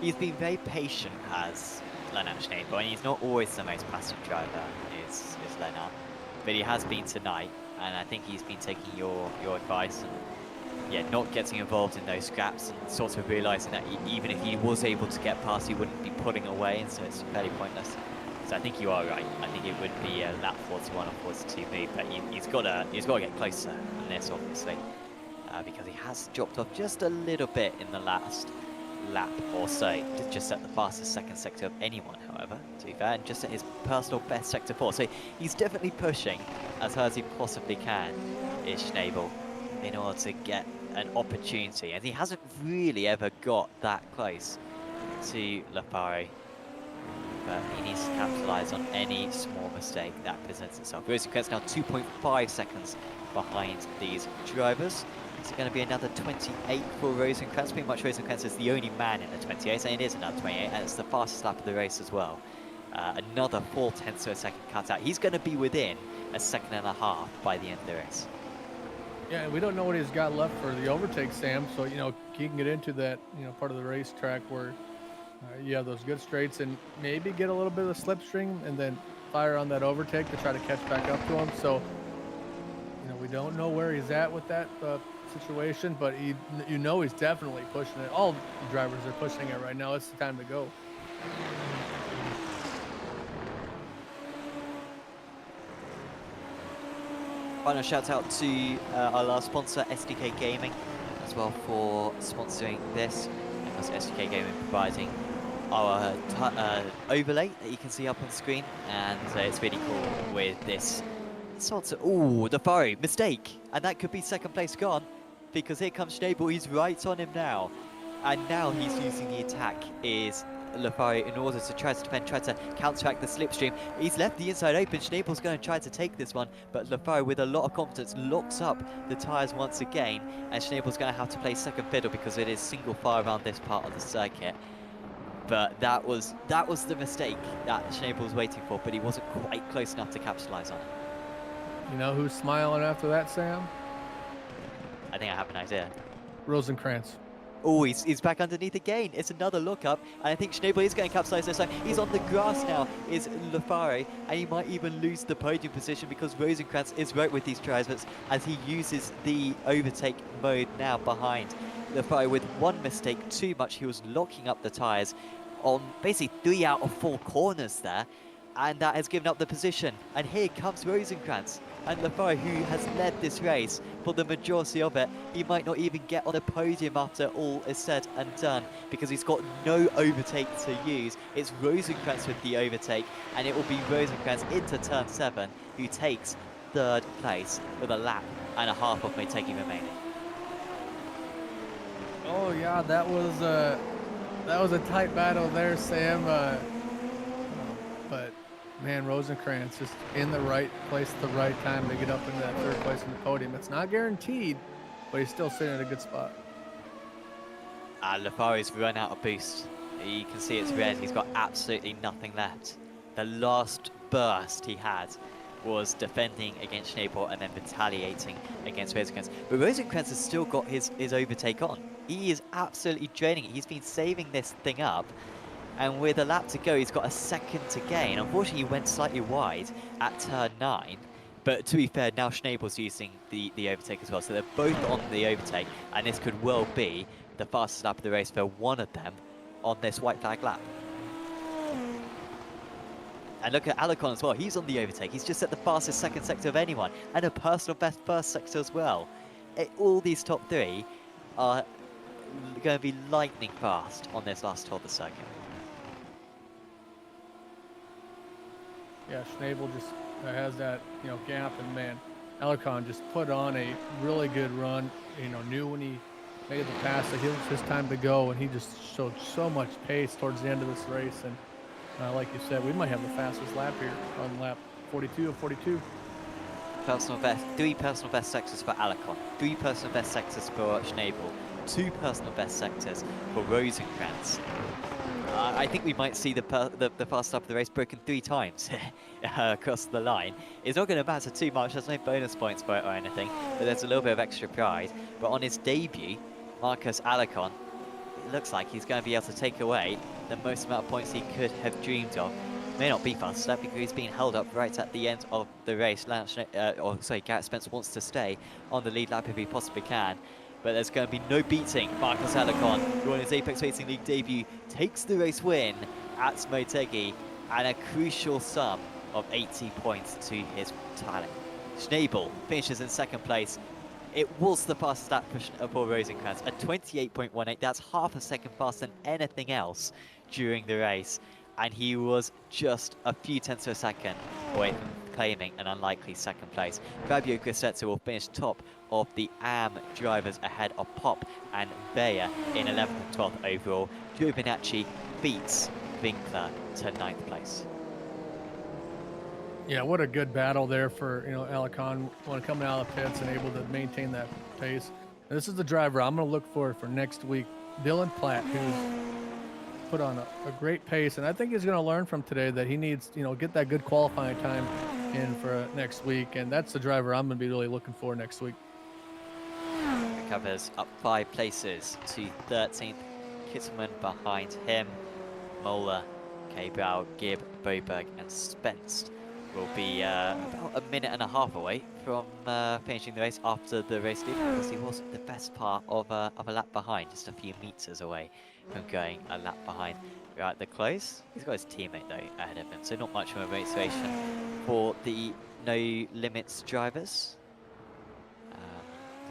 He's been very patient as Lennart Schnabel, and he's not always the most passive driver, is Lennart. But he has been tonight, and I think he's been taking your advice and not getting involved in those scraps, and sort of realising that even if he was able to get past, he wouldn't be pulling away, and so it's fairly pointless. So I think you are right. I think it would be a lap 41 or 42 move, but he's got to get closer than this, obviously, because he has dropped off just a little bit in the last lap or so, just at the fastest second sector of anyone, however, to be fair, and just at his personal best sector 4. So he's definitely pushing as hard as he possibly can, is Schnabel, in order to get an opportunity, and he hasn't really ever got that close to Lafare, but he needs to capitalise on any small mistake that presents itself. Rosenkrantz now 2.5 seconds behind these drivers. It's going to be another 28 for Rosenkrantz. Pretty much Rosenkrantz is the only man in the 28, and it is another 28, and it's the fastest lap of the race as well. Another 4 tenths of a second cut out. He's going to be within a second and a half by the end of the race. Yeah, we don't know what he's got left for the overtake, Sam. So, he can get into that, part of the racetrack where you have those good straights and maybe get a little bit of a slipstream and then fire on that overtake to try to catch back up to him. So, We don't know where he's at with that situation, but you know he's definitely pushing it. All the drivers are pushing it right now. It's the time to go. Final shout out to our last sponsor, SDK Gaming, as well for sponsoring this. Because SDK Gaming providing our overlay that you can see up on screen, and it's really cool with this sort of, ooh, the Furry, mistake, and that could be second place gone, because here comes Schnabel, he's right on him now, and now he's using the attack is Lafari in order to try to defend, try to counteract the slipstream. He's left the inside open. Schnabel's going to try to take this one, but Lafari with a lot of confidence locks up the tyres once again, and Schnabel's going to have to play second fiddle because it is single file around this part of the circuit. But that was the mistake that Schnabel was waiting for, but he wasn't quite close enough to capitalise on it. You know who's smiling after that, Sam? I think I have an idea. Rosenkrantz. Oh, he's back underneath again. It's another look-up, and I think Schnabel is going to capsize this time. He's on the grass now, is Lafari, and he might even lose the podium position because Rosenkrantz is right with these drivers as he uses the overtake mode now behind Lafari with one mistake too much. He was locking up the tyres on basically 3 out of 4 corners there, and that has given up the position. And here comes Rosenkrantz. And Lafari, who has led this race for the majority of it, he might not even get on a podium after all is said and done because he's got no overtake to use. It's Rosenkrantz with the overtake, and it will be Rosenkrantz into turn 7 who takes 3rd place with a lap and a half of Motegi remaining. Oh yeah, that was a tight battle there, Sam. But man, Rosenkrantz just in the right place at the right time to get up into that 3rd place in the podium. It's not guaranteed, but he's still sitting at a good spot. Lafari's run out of boost. You can see it's red. He's got absolutely nothing left. The last burst he had was defending against Schnabel and then retaliating against Rosenkrantz. But Rosenkrantz has still got his overtake on. He is absolutely draining it. He's been saving this thing up. And with a lap to go, he's got a second to gain. Unfortunately, he went slightly wide at turn 9. But to be fair, now Schnabel's using the overtake as well. So they're both on the overtake. And this could well be the fastest lap of the race for one of them on this white flag lap. And look at Alarcon as well. He's on the overtake. He's just at the fastest second sector of anyone. And a personal best first sector as well. All these top 3 are going to be lightning fast on this last tour of the circuit. Yeah, Schnabel just has that, gap, and man, Alarcon just put on a really good run. Knew when he made the pass that it was his time to go, and he just showed so much pace towards the end of this race. And like you said, we might have the fastest lap here on lap 42 of 42. Personal best, 3 personal best sectors for Alarcon, 3 personal best sectors for Schnabel, 2 personal best sectors for Rosenkrantz. I think we might see the fast lap of the race broken 3 times across the line. It's not going to matter too much. There's no bonus points for it or anything, but there's a little bit of extra pride. But on his debut, Marcus Alarcon, it looks like he's going to be able to take away the most amount of points he could have dreamed of. May not be fast lap because he's being held up right at the end of the race. Garrett Spence wants to stay on the lead lap if he possibly can. But there's going to be no beating Marcus Alarcon, who on his Apex Racing League debut takes the race win at Motegi and a crucial sum of 80 points to his tally. Schnabel finishes in 2nd place. It was the fastest lap for Rosenkrantz at 28.18. That's half a second faster than anything else during the race. And he was just a few tenths of a second away from claiming an unlikely 2nd place. Fabio Grassetto will finish top of the AM drivers ahead of Pop and Bayer in 11th and 12th overall. Giovinacci beats Winkler to 9th place. Yeah, what a good battle there for Alarcon coming out of the pits and able to maintain that pace. And this is the driver I'm going to look for next week, Dylan Platt, who's put on a great pace, and I think he's going to learn from today that he needs get that good qualifying time in for next week, and that's the driver I'm going to be really looking for next week. Recovers up 5 places to 13th. Kittelman behind him. Moeller, Cabral, Gibb, Boberg and Spence will be about a minute and a half away from finishing the race after the race lead, because he was the best part of a lap behind, just a few meters away from going a lap behind. Right at the close, he's got his teammate though ahead of him, so not much of a motivation for the No Limits drivers.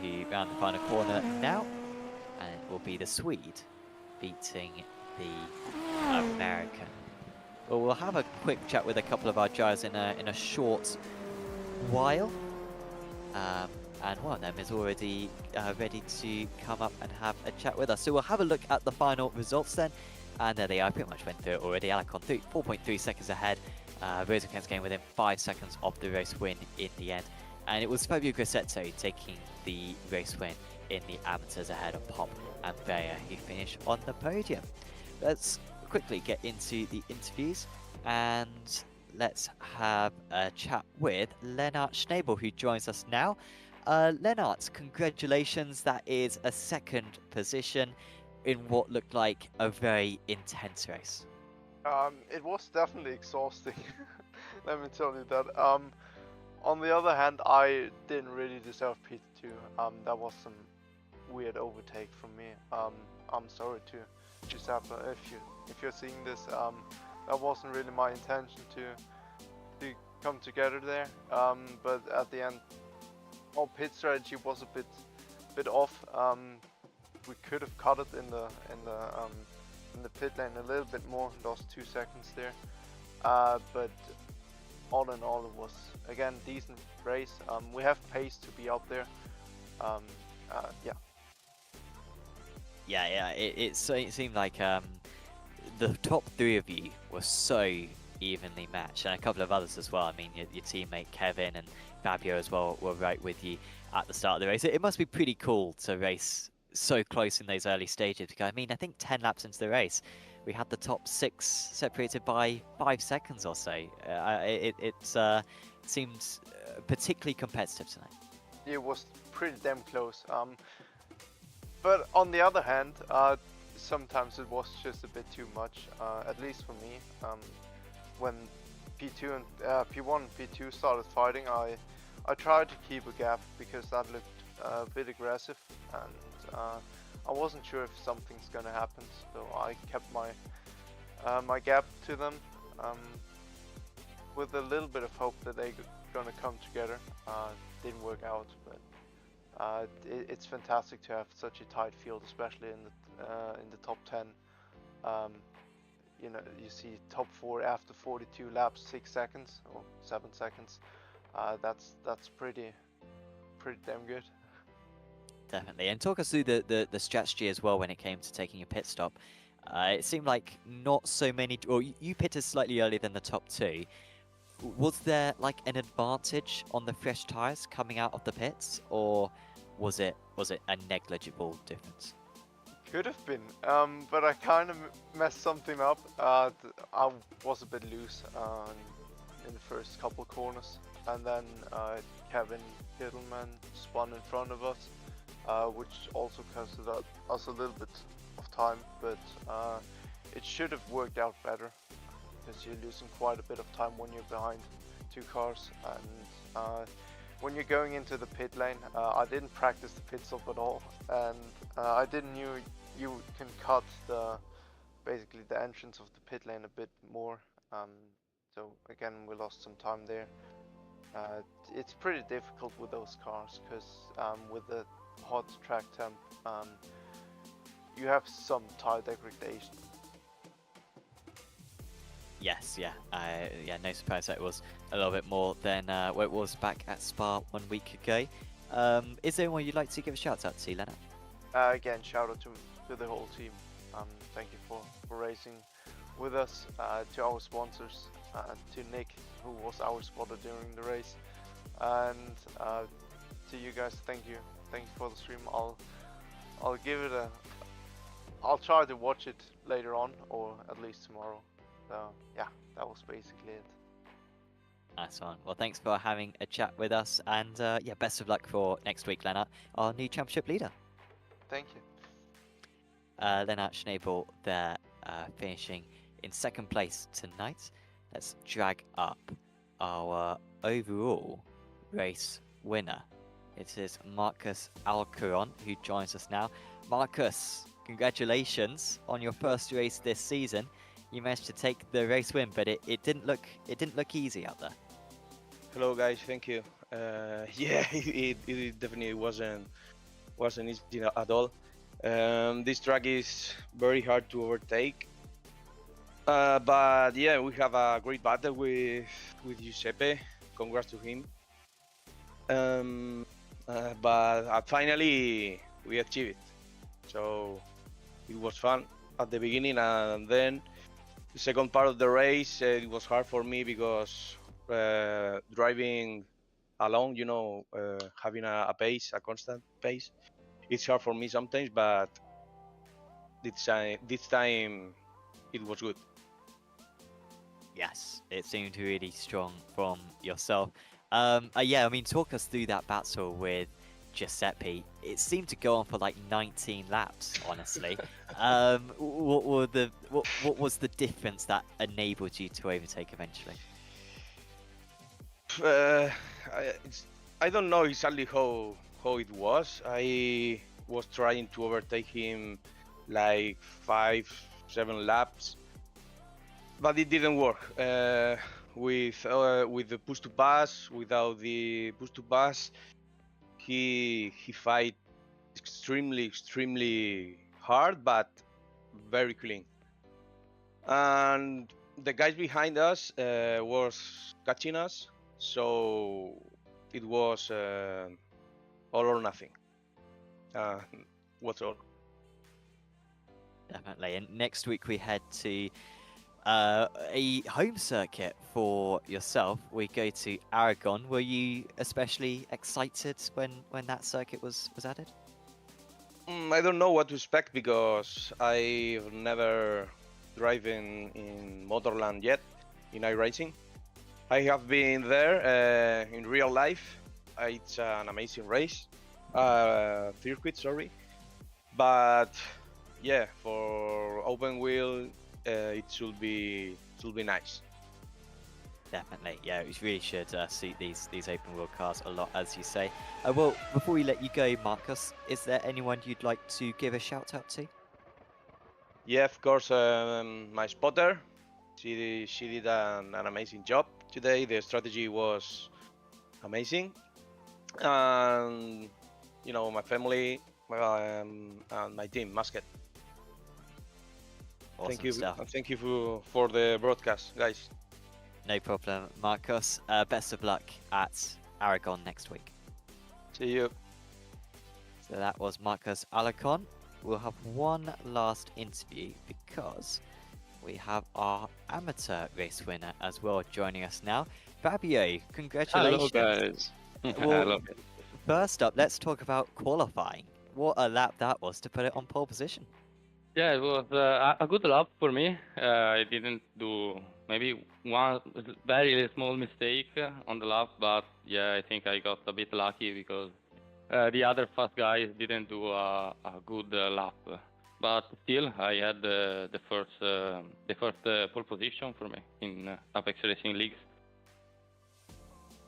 Who round the final corner now, and it will be the Swede beating the American. Well, we'll have a quick chat with a couple of our drivers in a short while. And one of them is already ready to come up and have a chat with us. So we'll have a look at the final results then. And there they are. I pretty much went through it already. Alacon 4.3 seconds ahead. Rosenkrantz came within 5 seconds of the race win in the end. And it was Fabio Grassetto taking the race win in the amateurs ahead of Pop and Bea, who finished on the podium. Let's quickly get into the interviews and let's have a chat with Lennart Schnabel, who joins us now. Lennart, congratulations. That is a second position in what looked like a very intense race. It was definitely exhausting. Let me tell you that. On the other hand, I didn't really deserve P2. That was some weird overtake from me. I'm sorry to Giuseppe if you're seeing this. That wasn't really my intention to come together there. But at the end, our pit strategy was a bit off. We could have cut it in the pit lane a little bit more, lost 2 seconds there. But all in all, it was again decent race. We have pace to be up there. Yeah. It seemed like the top 3 of you were so evenly matched, and a couple of others as well. I mean, your teammate Kevin and Fabio as well were right with you at the start of the race. It must be pretty cool to race so close in those early stages, because I mean, I think 10 laps into the race, we had the top 6 separated by 5 seconds or so. It seemed particularly competitive tonight. It was pretty damn close. But on the other hand, sometimes it was just a bit too much, at least for me. When P2 and P1 and P2 started fighting, I tried to keep a gap because that looked a bit aggressive, and I wasn't sure if something's gonna happen, so I kept my gap to them with a little bit of hope that they're gonna come together. Didn't work out, but it's fantastic to have such a tight field, especially in the top 10. You know, you see top 4 after 42 laps, 6 seconds or 7 seconds. That's pretty damn good. Definitely. And talk us through the strategy as well when it came to taking a pit stop. It seemed like not so many, or you pitted slightly earlier than the top 2. Was there like an advantage on the fresh tyres coming out of the pits, or was it a negligible difference? Could have been, but I kind of messed something up. I was a bit loose in the first couple corners, and then Kevin Gittleman spun in front of us, which also costed us a little bit of time, but it should have worked out better, because you're losing quite a bit of time when you're behind 2 cars, and when you're going into the pit lane, I didn't practice the pit stop at all, and I didn't know you can cut basically the entrance of the pit lane a bit more. So again, we lost some time there. It's pretty difficult with those cars, because with the hot track temp, you have some tire degradation. Yes, yeah. No surprise that it was a little bit more than what it was back at Spa 1 week ago. Is there anyone you'd like to give a shout out to, Lennart? Again, shout out to the whole team. Thank you for racing with us, to our sponsors, to Nick, who was our spotter during the race, and to you guys, thank you for the stream. I'll give it I'll try to watch it later on, or at least tomorrow. So yeah, that was basically it. Nice one. Well, thanks for having a chat with us, and yeah, best of luck for next week, Lennart, our new championship leader. Thank you. Lennart Schnabel there, finishing in 2nd place tonight. Let's drag up our overall race winner. It is Marcus Alcaron who joins us now. Marcus, congratulations on your first race this season. You managed to take the race win, but it didn't look easy out there. Hello guys, thank you. Yeah, it definitely wasn't easy at all. This track is very hard to overtake. But yeah, we have a great battle with Giuseppe. Congrats to him. But finally we achieved it. So it was fun at the beginning, and then the second part of the race it was hard for me because driving alone, having a pace, a constant pace, it's hard for me sometimes. But this time it was good. Yes, it seemed really strong from yourself. Yeah, I mean, talk us through that battle with Giuseppe. It seemed to go on for like 19 laps, honestly. What was the difference that enabled you to overtake eventually? I don't know exactly how it was. I was trying to overtake him like 5-7 laps, but it didn't work. With the push to pass, without the push to pass, he fight extremely hard, but very clean. And the guys behind us was catching us, so it was all or nothing. What's all? Definitely. And next week we head to a home circuit for yourself. We go to Aragon. Were you especially excited when that circuit was added? I don't know what to expect because I've never driven in Motorland yet in iRacing. I have been there in real life. It's an amazing race, circuit, sorry. But yeah, for open wheel, it should be nice. Definitely, yeah. We really should suit these open wheel cars a lot, as you say. Well, before we let you go, Marcus, is there anyone you'd like to give a shout out to? Yeah, of course, my spotter. She did an amazing job today. The strategy was amazing, and my family and my team, Musket. Awesome Thank you, stuff. and thank you for the broadcast, guys. No problem, Marcos. Best of luck at Aragon next week. See you. So that was Marcos Alacon. We'll have one last interview because we have our amateur race winner as well joining us now. Fabio, congratulations. Hello, guys. Well, Hello. First up, let's talk about qualifying. What a lap that was to put it on pole position. Yeah, it was a good lap for me. I didn't do maybe one very small mistake on the lap, but yeah, I think I got a bit lucky because the other fast guys didn't do a good lap. But still, I had the first pole position for me in Apex Racing Leagues.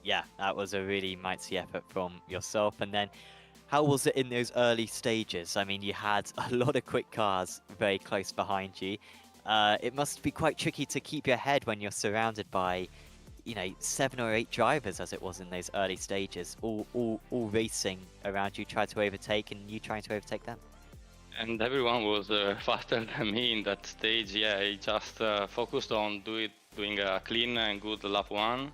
Yeah, that was a really mighty effort from yourself. And then, how was it in those early stages? I mean, you had a lot of quick cars very close behind you. It must be quite tricky to keep your head when you're surrounded by, 7 or 8 drivers, as it was in those early stages, all racing around you, trying to overtake, and you trying to overtake them. And everyone was faster than me in that stage. Yeah, I just focused on doing a clean and good lap one.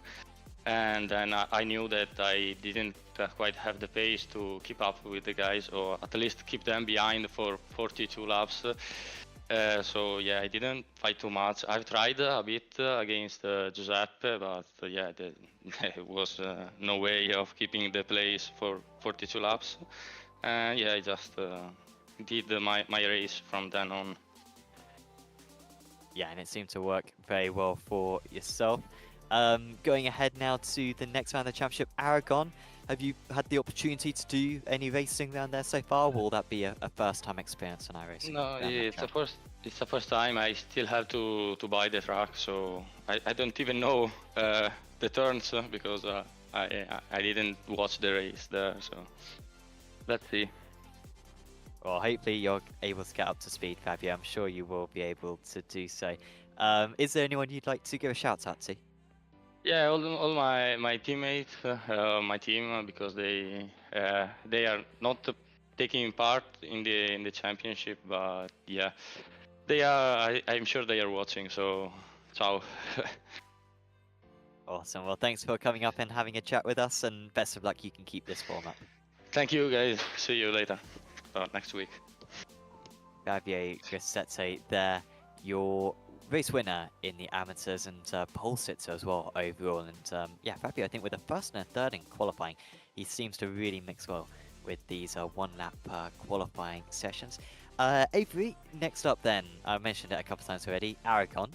And then I knew that I didn't quite have the pace to keep up with the guys, or at least keep them behind for 42 laps. So yeah, I didn't fight too much. I've tried a bit against Giuseppe, but yeah, there was no way of keeping the place for 42 laps. And yeah, I just did my race from then on. Yeah, and it seemed to work very well for yourself. Going ahead now to the next round of the championship, Aragon. Have you had the opportunity to do any racing down there so far? Or will that be a first-time experience on iRacing? No, it's the first time. I still have to buy the track, so I don't even know the turns because I didn't watch the race there, so let's see. Well, hopefully you're able to get up to speed, Fabio. I'm sure you will be able to do so. Is there anyone you'd like to give a shout out to? Yeah, all my teammates, my team, because they are not taking part in the championship, but yeah, they are. I'm sure they are watching. So, ciao. Awesome. Well, thanks for coming up and having a chat with us, and best of luck. You can keep this form up. Thank you, guys. See you later, next week. Fabio Grosseto there, your race winner in the amateurs and pole sitter as well overall. And yeah, Fabio, I think with a first and a third in qualifying, he seems to really mix well with these one lap qualifying sessions. Avery, next up then, I mentioned it a couple times already, Aragon.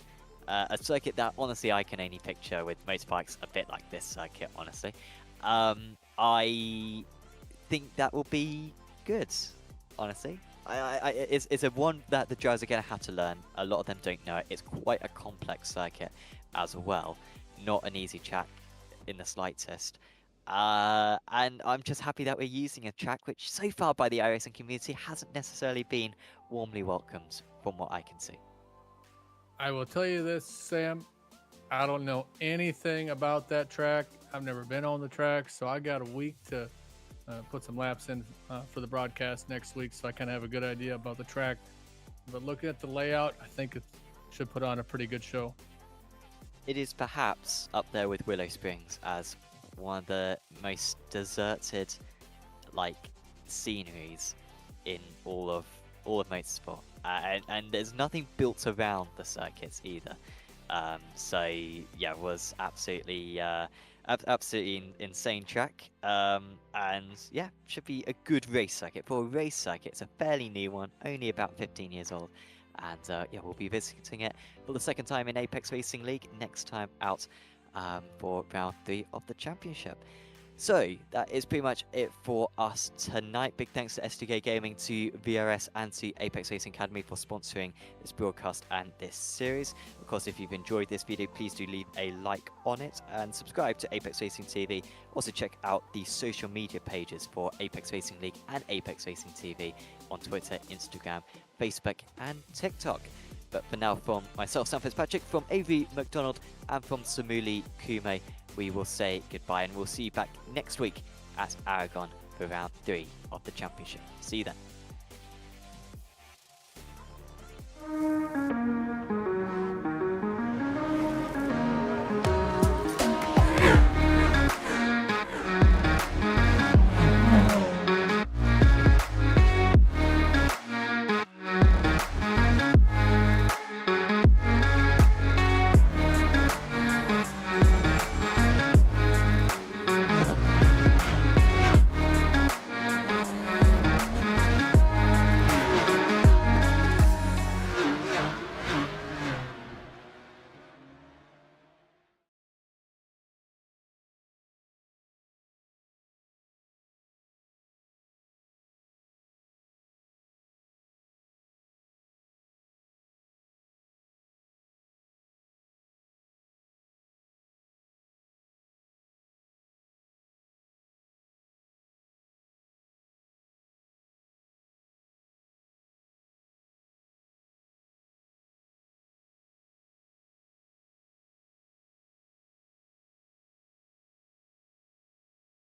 A circuit that honestly I can only picture with motorbikes a bit like this circuit, honestly. I think that will be good, honestly. It's a one that the drivers are going to have to learn. A lot of them don't know it. It's quite a complex circuit as well. Not an easy track in the slightest. And I'm just happy that we're using a track which so far by the iRacing community hasn't necessarily been warmly welcomed from what I can see. I will tell you this, Sam. I don't know anything about that track. I've never been on the track, so I got a week to put some laps in for the broadcast next week, so I kind of have a good idea about the track. But looking at the layout, I think it should put on a pretty good show. It is perhaps up there with Willow Springs as one of the most deserted, like, sceneries in all of motorsport, and there's nothing built around the circuits either. So yeah, it was absolutely insane track, and yeah, should be a good race circuit. For a race circuit, it's a fairly new one, only about 15 years old, and yeah, we'll be visiting it for the second time in Apex Racing League next time out for round 3 of the championship. So that is pretty much it for us tonight. Big thanks to SDK Gaming, to VRS and to Apex Racing Academy for sponsoring this broadcast and this series. Of course, if you've enjoyed this video, please do leave a like on it and subscribe to Apex Racing TV. Also check out the social media pages for Apex Racing League and Apex Racing TV on Twitter, Instagram, Facebook and TikTok. But for now, from myself, Sam Fitzpatrick, from AV McDonald and from Samuli Kume, we will say goodbye and we'll see you back next week at Aragon for round 3 of the championship. See you then.